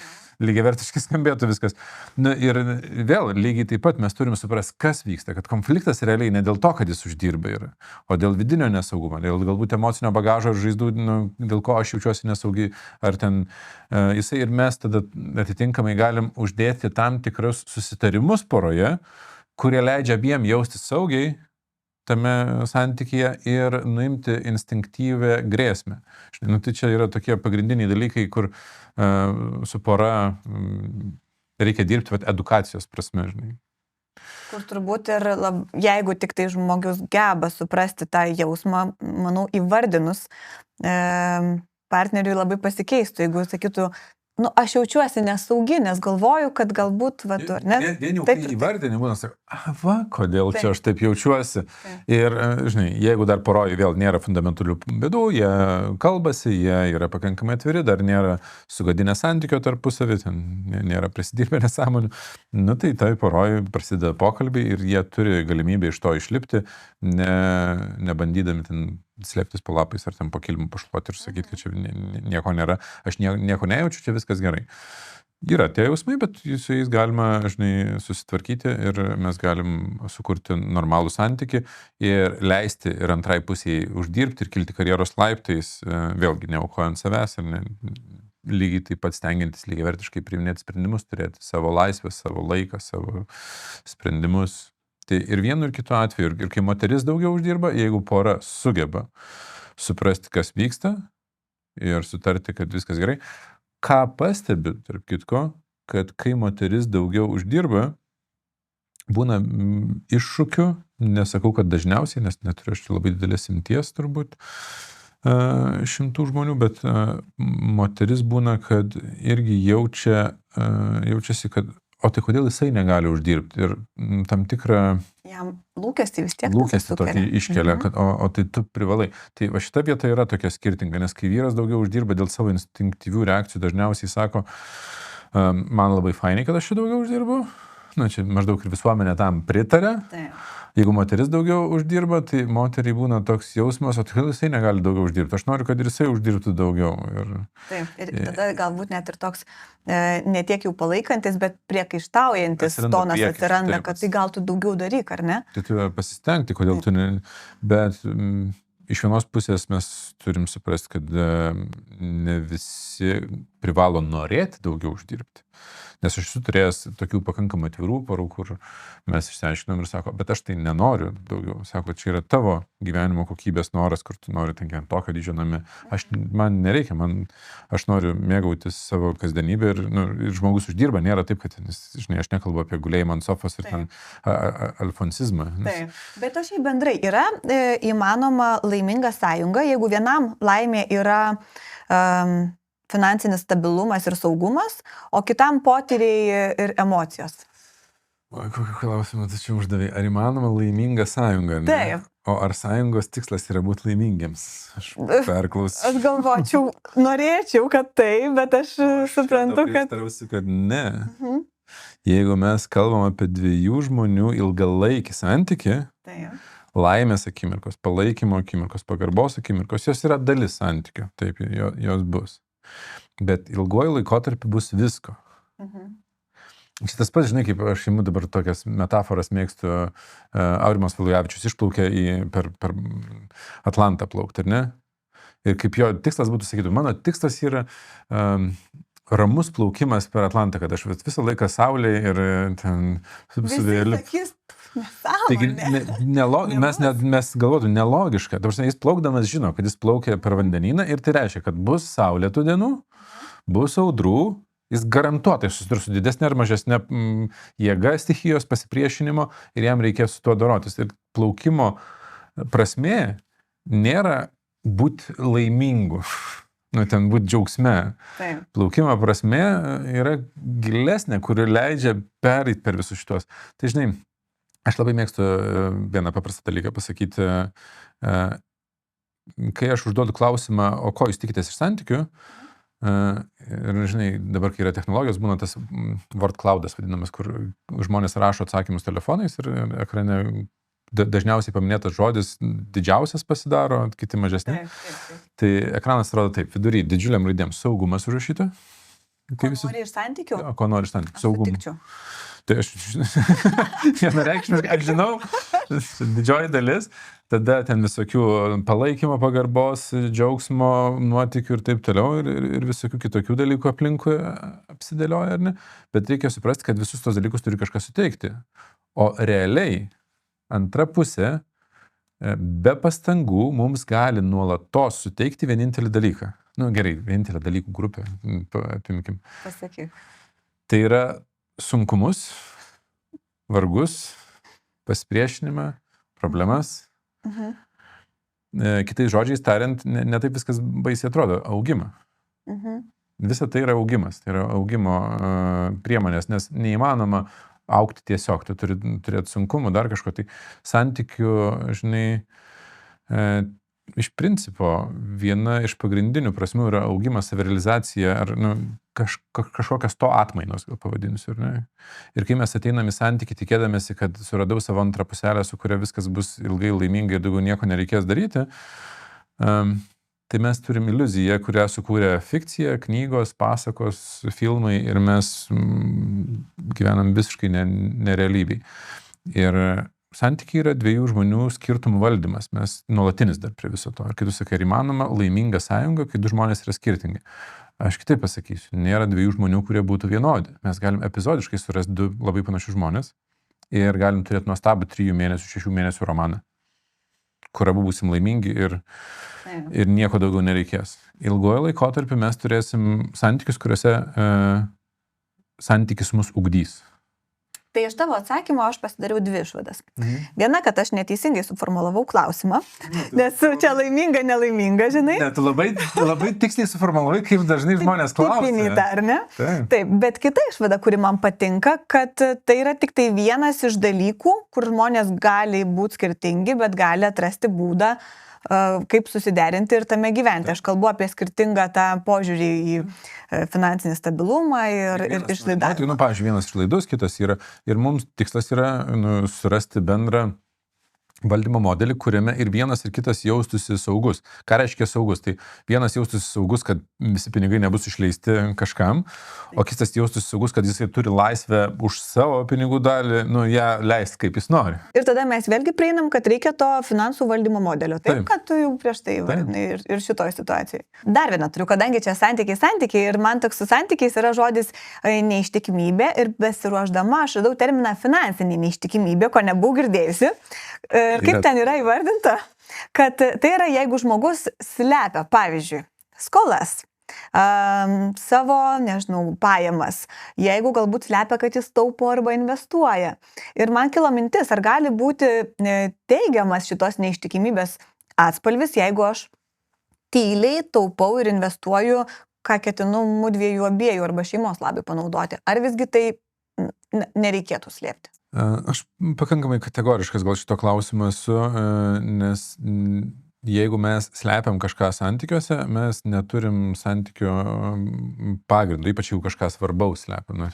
lygiavertiškai skambėtų viskas. Ir vėl lygiai taip pat mes turim suprasti, kas vyksta, kad konfliktas realiai ne dėl to, kad jis uždirba yra, o dėl vidinio nesaugumo, dėl galbūt emocinio bagažo ar žaizdų, dėl ko aš jaučiuosi nesaugiai, ar ten jisai ir mes tada atitinkamai galim uždėti tam tikrus susitarimus poroje, kurie leidžia abiem jaustis saugiai tame santykyje ir nuimti instinktyvę grėsmę. Tai čia yra tokie pagrindiniai dalykai, kur su pora reikia dirbti edukacijos prasme, žinai.
Kur turbūt ir jeigu tik tai žmogus geba suprasti tą jausmą, manau, įvardinus, partneriui labai pasikeistų, jeigu sakytų, aš jaučiuosi nesaugi, nes galvoju, kad galbūt, ar ne?
Vieni jau kai įvardinį būna, sako, kodėl čia aš taip jaučiuosi. Ir, žinai, jeigu dar poroje vėl nėra fundamentalių bėdų, jie kalbasi, jie yra pakankamai atviri, dar nėra sugadinę santykio tarpusavį, ten nėra prisidirbę nesąmonių, tai poroje prasideda pokalbiai ir jie turi galimybę iš to išlipti, nebandydami ten slėptis po lapais ar ten po kilimu pašluoti ir sakyti, kad čia nieko nėra, aš nieko nejaučiu, čia viskas gerai. Yra tie jausmai, bet su jais galima, žinai, susitvarkyti ir mes galim sukurti normalų santykį ir leisti ir antrai pusiai uždirbti ir kilti karjeros laiptais, vėlgi neaukojant savęs ir lygiai taip pat stengiantis lygiavertiškai priiminėti sprendimus, turėti savo laisvę, savo laiką, savo sprendimus. Tai ir vienu ir kitu atveju, ir kai moteris daugiau uždirba, jeigu pora sugeba suprasti, kas vyksta ir sutarti, kad viskas gerai, ką pastebi, tarp kitko, kad kai moteris daugiau uždirba, būna iššūkių, nesakau, kad dažniausiai, nes neturiu aš labai didelės imties turbūt šimtų žmonių, bet moteris būna, kad irgi jaučiasi, kad o tai kodėl jisai negali uždirbti ir tam tikrą
jam lūkestį vis tiek
tokį iškelia, kad o tai tu privalai. Tai va šita vieta yra tokia skirtinga, nes kai vyras daugiau uždirba dėl savo instinktyvių reakcijų, dažniausiai sako, man labai fainai, kad aš čia daugiau uždirbu, čia maždaug ir visuomenė tam pritarė.
Taip.
Jeigu moteris daugiau uždirba, tai moteriai būna toks jausmas, o tai jisai negali daugiau uždirbti. Aš noriu, kad ir jisai uždirbtų daugiau.
Taip, ir tada galbūt net ir toks ne tiek jau palaikantis, bet priekaištaujantis tonas atsiranda, kad tai gal tu daugiau daryk, ar ne?
Tai tu pasistengti, kodėl tu ne... Bet iš vienos pusės mes turim suprasti, kad ne visi privalo norėti daugiau uždirbti. Nes aš esu turėjęs tokių pakankamai atvirų porų, kur mes išsiaiškinom ir sako, bet aš tai nenoriu daugiau. Sako, čia yra tavo gyvenimo kokybės noras, kur tu nori ten tokio dydžio name. Man nereikia, aš noriu mėgautis savo kasdienybę ir žmogus uždirba. Nėra taip, kad, žinai, aš nekalbu apie gulėjimą ant sofos ir ten alfonsizmą.
Taip, bet aš bendrai yra įmanoma laiminga sąjunga, jeigu vienam laimė yra finansinis stabilumas ir saugumas, o kitam potyriai ir emocijos.
O kokį klausimą tu čia uždavai? Ar įmanoma laiminga sąjunga? Ne?
Taip.
O ar sąjungos tikslas yra būti laimingiems? Aš perklausiu.
Aš galvočiau, norėčiau, kad taip, bet aš suprantu, kad...
kad ne. Jeigu mes kalbam apie dviejų žmonių ilgalaikį santykį, laimės akimirkos, palaikymo akimirkos, pagarbos akimirkos, jos yra dalis santykio. Taip, jos bus. Bet ilguoju laikotarpiu bus visko. Šitas pats, žinai, kaip aš imu dabar tokias metaforas mėgstu, Aurimas Valujavičius išplaukė per Atlantą plaukti, ar ne? Ir kaip jo tikslas būtų, sakytų, mano tikslas yra ramus plaukimas per Atlantą, kad aš visą laiką saulėje ir ten su vėliu. Taigi, mes galvotume nelogiška. Jis plaukdamas žino, kad jis plaukia per vandenyną ir tai reiškia, kad bus saulėtų dienų, bus audrų, jis garantuotai susidurs su didesnė ar mažesnė jėga stichijos pasipriešinimo ir jam reikės su tuo dorotis. Ir plaukimo prasmė nėra būti laimingu. ten būti džiaugsme.
Taip.
Plaukimo prasme yra gilesnė, kuri leidžia pereiti per visus šitos. Tai žinai, aš labai mėgstu vieną paprastą dalyką pasakyti, kai aš užduodu klausimą, o ko jūs tikitės iš santykių, ir žinai, dabar kai yra technologijos, būna tas word cloudas vadinamas, kur žmonės rašo atsakymus telefonais ir ekrane dažniausiai paminėtas žodis didžiausias pasidaro, kiti mažesni.
Taip.
Tai ekranas atrodo taip, vidury didžiuliam raidėm saugumas užrašyta.
Ko nori iš santykių?
Ko nori iš santykių?
Aš sutikčiau.
Tai aš vienareikšmiškai, aš žinau, didžioji dalis, tada ten visokių palaikymo, pagarbos, džiaugsmo, nuotykių ir taip toliau, ir visokių kitokių dalykų aplinkui apsidėlioja, ar ne? Bet reikia suprasti, kad visus tos dalykus turi kažkas suteikti. O realiai antra pusė be pastangų mums gali nuolatos suteikti vienintelį dalyką. Gerai, vienintelį dalykų grupę, apimkim.
Pasakyk.
Tai yra sunkumus, vargus, pasipriešinimą, problemas. Kitais žodžiais tariant, ne taip viskas baisiai atrodo, augimą. Visa tai yra augimas, tai yra augimo priemonės, nes neįmanoma augti tiesiog, tu turi turėti sunkumų, dar kažko. Tai santykių, žinai, iš principo viena iš pagrindinių prasmių yra augimas, savirealizacija ar kažkokias to atmainos, gal pavadinsiu. Ir kai mes ateinam į santykį tikėdamėsi, kad suradau savo antrą puselę, su kuria viskas bus ilgai laimingai ir daugiau nieko nereikės daryti, tai mes turim iliuziją, kurią sukūrė fikcija, knygos, pasakos, filmai ir mes gyvenam visiškai nerealybėj. Ir santykiai yra dviejų žmonių skirtumų valdymas, mes nuolatinis dar prie viso to. Ir kai tu sakai, ar įmanoma laiminga sąjunga, kai du žmonės yra skirtingi. Aš kitaip pasakysiu, nėra dviejų žmonių, kurie būtų vienodi. Mes galim epizodiškai surasti du labai panašius žmonės ir galim turėti nuostabų 3 mėnesių, 6 mėnesių romaną, kur abu būsim laimingi ir nieko daugiau nereikės. Ilgojo laikotarpiu mes turėsim santykius, kuriuose santykis mus ugdys.
Tai iš tavo atsakymo aš pasidariau 2 išvadas. Viena, kad aš neteisingai suformulavau klausimą, nes čia laiminga, nelaiminga, žinai.
Ne, tu labai tiksliai suformulavai, kaip dažnai žmonės klausia.
Tipinį tą, ar ne? Taip, bet kita išvada, kuri man patinka, kad tai yra tik tai vienas iš dalykų, kur žmonės gali būti skirtingi, bet gali atrasti būdą, kaip susiderinti ir tame gyventi. Aš kalbu apie skirtingą tą požiūrį į finansinį stabilumą ir išlaidavimą.
Pavyzdžiui, vienas išlaidus, kitas yra. Ir mums tikslas yra surasti bendrą valdymo modelį, kuriame ir vienas ir kitas jaustųsi saugus. Ką reiškia saugus? Tai vienas jaustųsi saugus, kad visi pinigai nebus išleisti kažkam, o kitas jaustųsi saugus, kad jisai turi laisvę už savo pinigų dalį, ją leisti kaip jis nori.
Ir tada mes vėlgi prieinam, kad reikia to finansų valdymo modelio. Taip, kad tu jau prieš tai vardinai ir šitoj situacijai. Dar vieną turiu, kadangi čia santykiai ir man toks su santykiais yra žodis neištikimybė ir besiruošdama aš radau terminą finansinė neištikimybė, ko nebuvau girdėjusi. Kaip ten yra įvardinta? Kad tai yra, jeigu žmogus slepia, pavyzdžiui, skolas, savo, pajamas, jeigu galbūt slepia, kad jis taupo arba investuoja. Ir man kilo mintis, ar gali būti teigiamas šitos neištikimybės atspalvis, jeigu aš tyliai taupau ir investuoju, ką ketinu mudviejų abiejų arba šeimos labai panaudoti. Ar visgi tai nereikėtų slėpti?
Aš pakankamai kategoriškas gal šito klausimo esu, nes jeigu mes slepiam kažką santykiuose, mes neturim santykio pagrindų, ypač jeigu kažką svarbaus slepiam,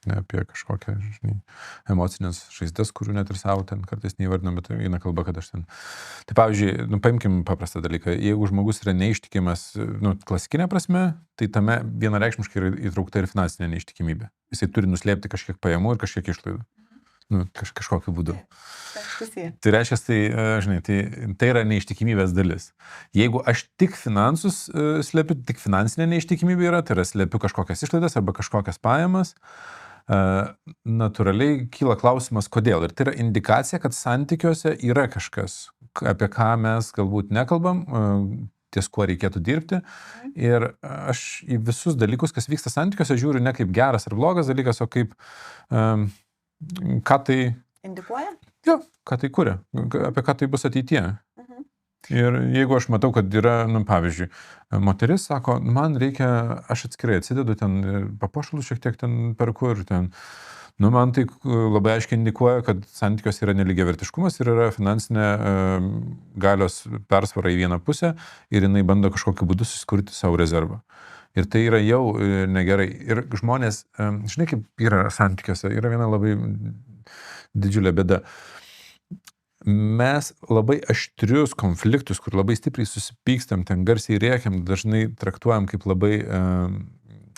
ne apie kažkokią, emocinės žaizdas, kurių net ir savo ten kartais neįvardinam, bet eina kalba, kad aš ten. Tai pavyzdžiui, paimkim paprastą dalyką, jeigu žmogus yra neištikimas, klasikinė prasme, tai tame vienareikšmiškai yra įtraukta ir finansinė neištikimybė. Jisai turi nuslėpti kažkiek pajamų ir kažkiek išlaidų. Kažkokiu būdu. Tai reiškia, tai yra neištikimybės dalis. Jeigu aš tik finansus slepiu, tik finansinė neištikimybė yra, tai yra slepiu kažkokias išlaidas arba kažkokias pajamas, natūraliai kyla klausimas, kodėl. Ir tai yra indikacija, kad santykiuose yra kažkas, apie ką mes galbūt nekalbam, ties kuo reikėtų dirbti. Ir aš į visus dalykus, kas vyksta santykiuose, žiūriu ne kaip geras ar blogas dalykas, o kaip ką tai
indikuoja?
Jo, ką tai kuria, apie ką tai bus ateityje. Ir jeigu aš matau, kad yra, pavyzdžiui, moteris sako, man reikia, aš atskirai atsidedu ten, papuošalus šiek tiek ten perku ir ten, man tai labai aiškiai indikuoja, kad santykios yra nelygiavertiškumas ir yra finansinė galios persvara į vieną pusę ir jinai bando kažkokiu būdu susikurti savo rezervą. Ir tai yra jau negerai. Ir žmonės, žinai, kaip yra santykiuose, yra viena labai didžiulė bėda. Mes labai aštrius konfliktus, kur labai stipriai susipykstam, ten garsiai rėkiam, dažnai traktuojam kaip labai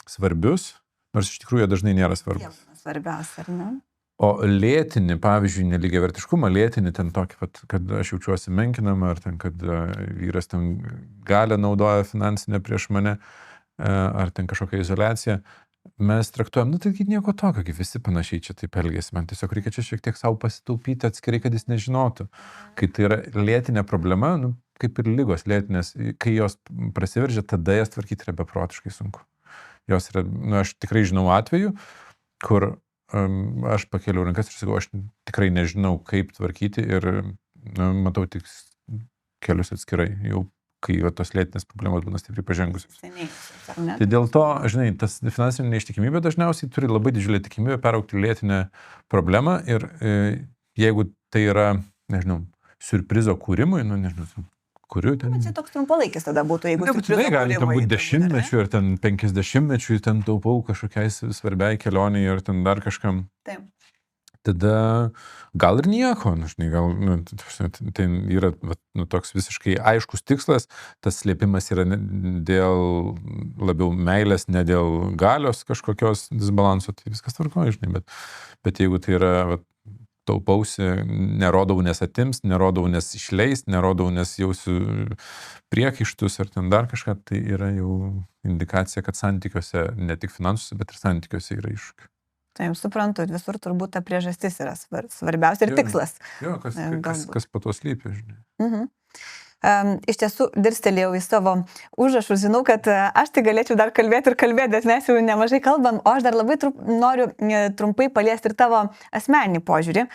svarbius, nors iš tikrųjų dažnai nėra svarbus.
Svarbiausia, ar ne?
O lėtinį, pavyzdžiui, nelygiavertiškumą, lėtinį ten tokį, kad aš jaučiuosi menkinama, ar ten, kad vyras ten galią naudoja finansinę prieš mane, ar ten kažkokią izoliaciją, mes traktuojam, taigi nieko tokio, kaip visi panašiai čia taip elgėsi, man tiesiog reikia čia šiek tiek savo pasitaupyti atskirai, kad jis nežinotų. Kai tai yra lėtinė problema, kaip ir lygos lėtinės, kai jos prasiveržia, tada jas tvarkyti yra beprotiškai sunku. Jos yra, aš tikrai žinau atvejų, kur aš pakėliau rankas ir sakau, aš tikrai nežinau, kaip tvarkyti ir matau tik kelius atskirai, jau kai tos lėtinės problemos būna stipriai pažengusios. Tai dėl to, žinai, tas finansinė neištikimybė dažniausiai turi labai didžiulę tikimybę peraugti lėtinę problemą ir jeigu tai yra, nežinau, siurprizo kūrimui, nežinau, kuriu ten...
Čia toks trumpalaikis tada būtų, jeigu
siurprizo kūrimui. Gali ten būti 10-mečių ir ten 50-mečių, ten taupau kažkokiai svarbiai kelioniai ir ten dar kažkam.
Taip.
Tada gal ir nieko, žinai, gal tai yra toks visiškai aiškus tikslas, tas slėpimas yra dėl labiau meilės, ne dėl galios kažkokios disbalanso, tai viskas tvarkoja, žinai, bet jeigu tai yra taupausi, nerodau, nes atims, nerodau, nes išleis, nerodau, nes jausiu priekaištus ar ten dar kažką, tai yra jau indikacija, kad santykiuose, ne tik finansuose, bet ir santykiuose yra iššūkių.
Taip, suprantu, visur turbūt ta priežastis yra svarbiausia ir tikslas.
Jo, kas po to slypi, žinai.
Iš tiesų, dirstelėjau į savo užrašus, žinau, kad aš tai galėčiau dar kalbėti, bet mes jau nemažai kalbam, o aš dar labai noriu trumpai paliesti ir tavo asmeninį požiūrį,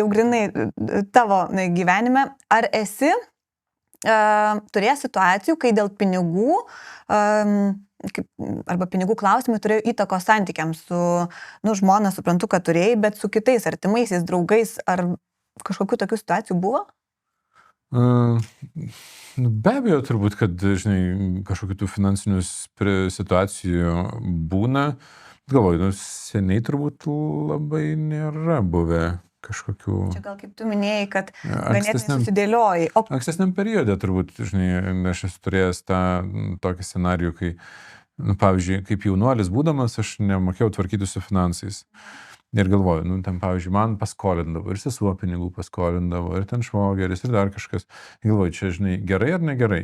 jau grinai tavo gyvenime. Ar esi turėjęs situacijų, kai dėl pinigų arba pinigų klausimai turėjo įtakos santykiams su, žmona, suprantu, kad turėjai, bet su kitais artimaisiais, draugais, ar kažkokių tokių situacijų buvo?
Be abejo, turbūt, kad, žinai, kažkokių tų finansinių situacijų būna. Galvoju, seniai turbūt labai nėra buvę kažkokių...
Čia gal kaip tu minėjai, kad ganėtinai susidėliojai.
Ankstesniam periode turbūt, žinai, aš esu turėjęs tokį scenarijų, kai, pavyzdžiui, kaip jaunuolis būdamas, aš nemokėjau tvarkyti su finansais. Ir galvoju, ten, pavyzdžiui, man paskolindavo, ir sesuo pinigų paskolindavo, ir ten švogeris, ir dar kažkas. Galvoju, čia, žinai, gerai ar negerai?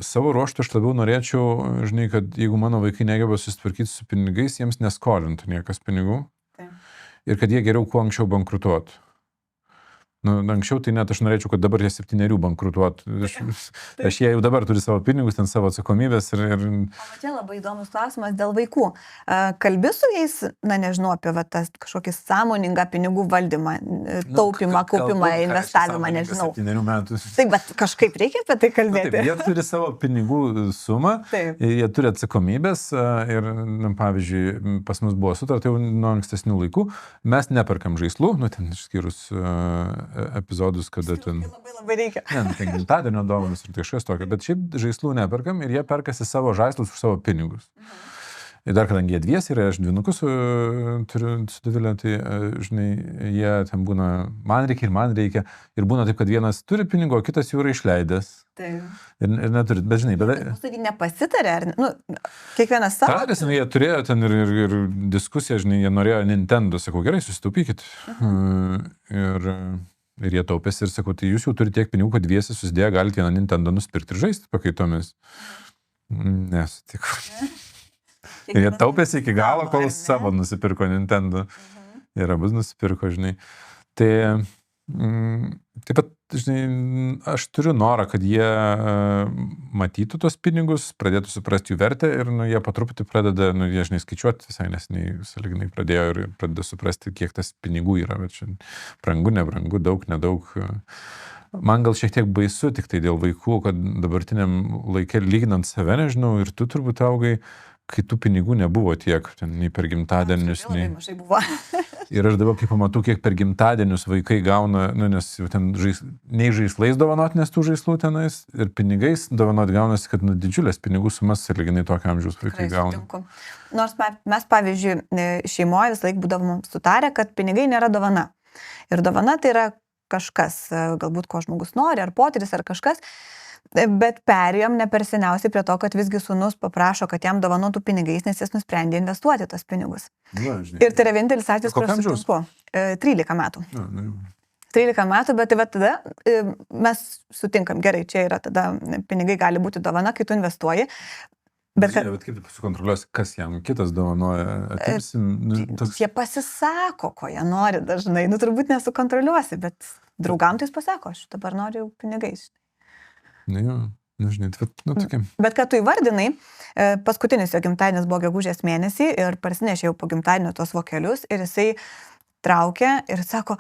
Savo ruožtu aš labiau norėčiau, žinai, kad jeigu mano vaikai negeba susitvarkyti su pinigais, jiems neskolintų niekas pinigų. Ir kad jie geriau kuo anksčiau bankrutuotų. Anksčiau tai net aš norėčiau, kad dabar jie 7 bankrutuotų. Aš jie jau dabar turi savo pinigus, ten savo atsakomybės.
O čia labai įdomus klausimas dėl vaikų. Kalbi su jais, nežinau, apie tas kažkokį sąmoningą pinigų valdymą, taupimą, kaupimą, investavimą, nežinau.
7 metų.
Taip, bet kažkaip reikia apie tai kalbėti.
Taip, jie turi savo pinigų sumą, jie turi atsakomybės ir, pavyzdžiui, pas mus buvo sutarta jau nuo ankstesnių laikų, mes neperkam žaislų, ten išskyrus epizodus, kada ten...
Labai reikia.
Ne, ten gimtadienio dovanas ir tai kažkas tokio, bet šiaip žaislų neperkam ir jie perkasi savo žaislus už savo pinigus. Ir dar kadangi jie dviesi ir aš dvynukus turiu su Dovilė, tai, žinai, jie ten būna, man reikia. Ir būna taip, kad vienas turi pinigų, o kitas jau yra išleidęs.
Taip.
Ir neturi, bet žinai, bet...
Mūsų nepasitarė, ar, kiekvienas savo.
Tarės, jie turėjo ten ir diskusiją, žinai, jie norėjo Nintendo, sakau, gerai, susitaupykit. Ir jie taupėsi ir sakau, tai jūs jau turite tiek pinigų, kad dviesi susidėję galite vieną Nintendo nusipirkti ir žaisti pakaitomis. Nesutiko. Ir jie taupėsi iki galo, kol savo nusipirko Nintendo. Ir abus nusipirko, žinai. Tai taip pat, žinai, aš turiu norą, kad jie matytų tos pinigus, pradėtų suprasti jų vertę ir jie po truputį pradeda, jie, žinai, skaičiuoti, visai neseniai sąlyginai pradėjo ir pradeda suprasti, kiek tas pinigų yra, bet čia brangu, nebrangu, daug, nedaug. man gal šiek tiek baisu tik tai dėl vaikų, kad dabartiniam laikė lyginant save, nežinau, ir tu turbūt augai, kai tų pinigų nebuvo tiek, ten, nei per gimtadienius, nei...
Mažai buvo.
Ir aš dabar, kai pamatau, kiek per gimtadienius vaikai gauna, nu, nes jau ten nei žaislais dovanot, nes tų žaislų tenais, ir pinigais dovanot gaunasi, kad didžiulės pinigų sumas sąlyginai tokio amžiaus vaikai gauna.
Sutinku. Nors mes, pavyzdžiui, šeimoje visą laiką būdavom sutarę, kad pinigai nėra dovana. Ir dovana tai yra kažkas, galbūt ko žmogus nori, ar potyris, ar kažkas. Bet perėjom ne per seniausiai prie to, kad visgi sūnus paprašo, kad jam dovanotų pinigais, nes jis nusprendė investuoti tos pinigus. Ir tai yra vienintelis atvejis, kur aš sutinku. 13 metų. 13 metų, bet tai va tada mes sutinkam, gerai, čia yra tada pinigai gali būti dovana, kai tu investuoji.
Bet kaip tu sukontroliuosi, kas jam kitas dovanoja, atimsim...
Jie pasisako, ko jie nori dažnai. Nu, turbūt nesukontroliuosi, bet draugam tai jis pasako, aš dabar noriu pinigais.
Na jo, nežinai, tokia.
Bet kad tu įvardinai, paskutinis jo gimtadienis buvo gegužės mėnesį ir parsinešė jau po gimtadienio tos vokelius ir jisai traukė ir sako,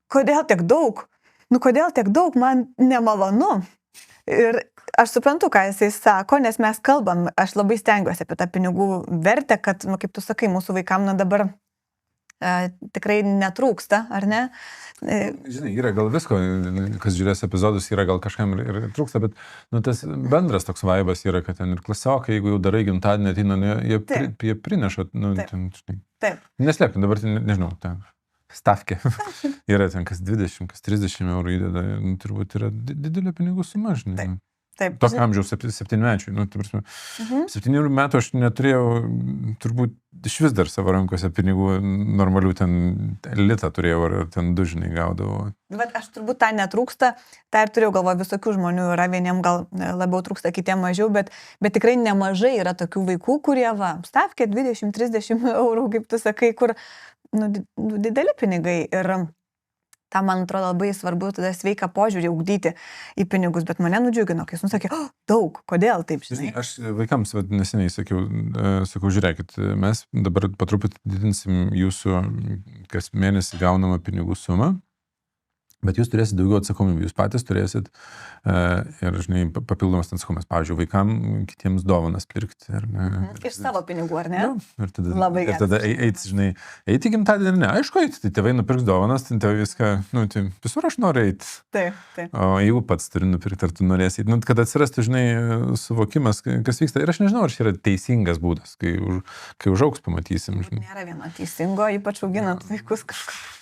kodėl tiek daug? Nu, kodėl tiek daug? Man nemalonu. Ir aš suprantu, ką jisai sako, nes mes kalbam, aš labai stengiuosi apie tą pinigų vertę, kad, nu, kaip tu sakai, mūsų vaikam dabar tikrai netrūksta, ar ne?
Žinai, yra gal visko, kas žiūrės epizodus, yra gal kažkam ir trūksta, bet nu, tas bendras toks vaibas yra, kad ten ir klasiokai, jeigu jau darai gimtadienį, ateina, jie prineša, nu, ten, žinai. Taip. Neslėpkim, dabar, nežinau, ten stavkė. Yra ten kas 20, kas 30 eurų įdeda, nu, turbūt yra didelė pinigų suma, žinai.
Taip.
Tokio amžiaus 7 mečių. Nu, 7 metų aš neturėjau, turbūt iš vis dar savo rankose pinigų normalių, ten litą turėjau, ar ten 2, žinai, gaudavau.
Bet aš turbūt tą netrūksta, tą ir turėjau galvo, visokių žmonių yra, vieniem gal labiau trūksta, kitiem mažiau, bet tikrai nemažai yra tokių vaikų, kurie stavkė 20-30 eurų, kaip tu sakai, kur dideli pinigai ir... Tam, man atrodo, labai svarbu tada sveiką požiūrį ugdyti į pinigus, bet mane nudžiugino, kai jis nusakė, daug, kodėl taip, žinai?
Aš vaikams neseniai sakau, žiūrėkit, mes dabar patruputį didinsim jūsų kas mėnesį gaunamą pinigų sumą, bet jūs turėsit daugiau atsakomybių, jūs patys turėsit ir, žinai, papildomas atsakomybės, pavyzdžiui, vaikam kitiems dovanas pirkti.
Iš savo pinigų, ar ne?
Ir tada eiti, žinai, eiti gimtadienį, ne, aišku, eiti, tai tėvai nupirks dovanas, tai tėvai viską, nu, tai visur aš noriu eiti.
Taip.
O jeigu pats turi nupirkti, ar tu norėsi eiti, nu, kad atsirastų, žinai, suvokimas, kas vyksta. Ir aš nežinau, ar čia yra teisingas būdas, kai užaugs pamatysim. Žinai.
Nėra vieno teisingo, ypač auginant vaikus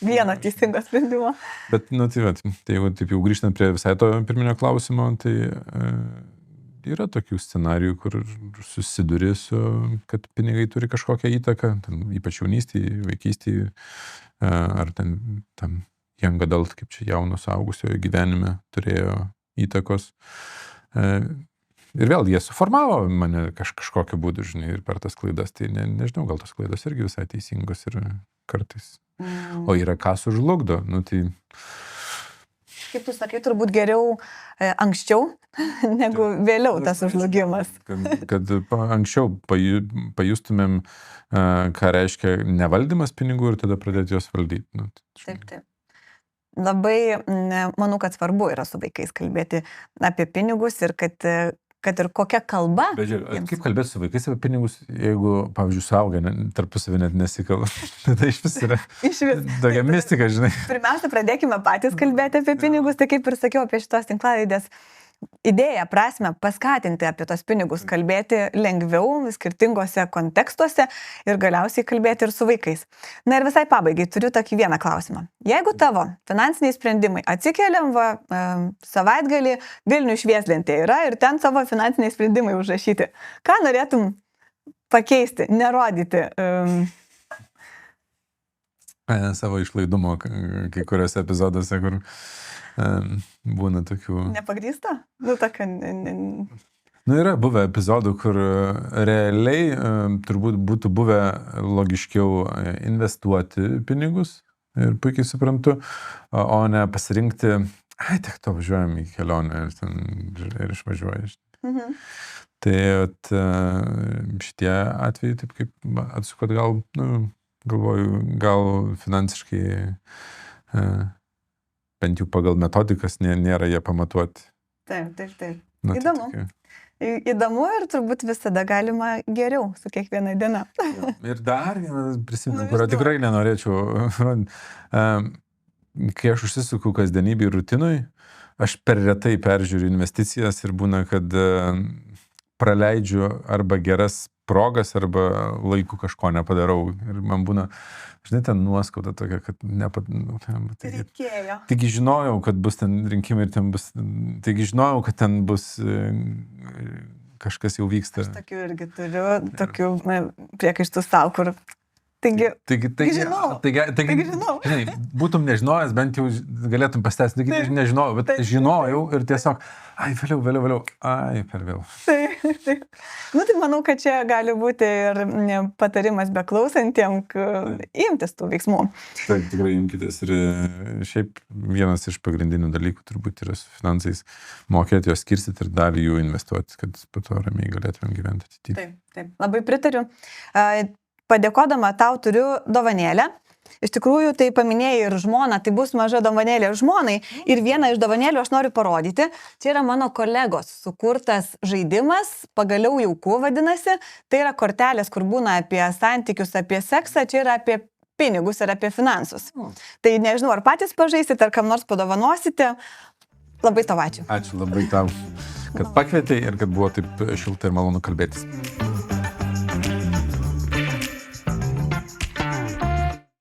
vieno teisingo sprendimo.
Bet, nu, tai jeigu taip jau grįžtant prie visai to pirminio klausimo, tai yra tokių scenarijų, kur susiduri su, kad pinigai turi kažkokią įtaką, ten, ypač jaunystėje, vaikystėje, ar tam young adult, kaip čia jauno suaugusiojo gyvenime turėjo įtakos. Ir vėl jie suformavo mane kažkokiu būdu, žinai, ir per tas klaidas, tai nežinau, gal tos klaidos irgi visai teisingos ir kartais. O yra ką sužlugdo, nu tai...
Kaip tu sakai, turbūt geriau anksčiau negu vėliau tas užlugimas.
Kad anksčiau pajustumėm, ką reiškia nevaldymas pinigų ir tada pradėti juos valdyti. Nu,
taip. Labai, manau, kad svarbu yra su vaikais kalbėti apie pinigus ir kad ir kokia kalba.
Bet žiūrėk, kaip kalbėti su vaikais apie pinigus, jeigu, pavyzdžiui, suaugę tarpusavį net nesikalba. Tai iš vis yra tokia mistika, žinai.
Pirmiausia, pradėkime patys kalbėti apie pinigus, tai kaip ir sakiau apie šitos tinklalaidės idėją, prasme, paskatinti apie tos pinigus, kalbėti lengviau, skirtingose kontekstuose ir galiausiai kalbėti ir su vaikais. Na ir visai pabaigai turiu tokį vieną klausimą. Jeigu tavo finansiniai sprendimai atsikeliam savaitgalį Vilnių švieslentė yra ir ten savo finansiniai sprendimai užrašyti, ką norėtum pakeisti, nerodyti?
Savo išlaidumo kai kuriuose epizoduose, kur būna tokių...
Nepagrįsta? Nu, tokia...
Nu, yra buvę epizodų, kur realiai turbūt būtų buvę logiškiau investuoti pinigus, ir puikiai suprantu, o ne pasirinkti, tiek to važiuojam į kelionę ir išvažiuoji. Tai šitie atvejai, taip kaip atsukot, galvoju, gal finansiškai bent jau pagal metodikas nėra jie pamatuoti.
Taip.
Nu,
Įdomu. Įdomu ir turbūt visada galima geriau su kiekviena diena.
Ir dar vieną prisimenu, kurio tikrai nenorėčiau. Kai aš užsisuku kasdienybėj rutinui, aš per retai peržiūriu investicijas ir būna, kad praleidžiu arba geras progas, arba laiku kažko nepadarau. Ir man būna, žinai, ten nuoskauda tokia, kad
Reikėjo.
Taigi žinojau, kad bus ten rinkimai ir ten bus, taigi žinojau, kad ten bus kažkas jau vyksta.
Aš tokių irgi turiu, tokių priekaištų savo, kur... Taigi žinau.
Žinai, būtum nežinojęs, bent jau galėtum pasitęsti, taigi nežinojau, bet žinojau ir tiesiog, vėliau, per vėliau.
Taip. Nu, tai manau, kad čia gali būti ir patarimas beklausantiem imtis tų veiksmų.
Taip, tikrai imkitės ir šiaip vienas iš pagrindinių dalykų turbūt yra su finansais mokėti juos skirstyti ir dalį jų investuoti, kad po to ramiai galėtumėm gyventi ateityje.
Taip, labai pritariu. Padėkodama tau turiu dovanėlę. Iš tikrųjų, tai paminėjai ir žmoną, tai bus maža dovanėlė žmonai. Ir vieną iš dovanėlių aš noriu parodyti. Čia yra mano kolegos sukurtas žaidimas, pagaliau jauku vadinasi. Tai yra kortelės, kur būna apie santykius, apie seksą, čia yra apie pinigus ir apie finansus. Tai nežinau, ar patys pažaisite, ar kam nors padovanosite. Labai tau ačiū.
Ačiū labai tau, kad pakvietei ir kad buvo taip šilta ir malonu kalbėtis.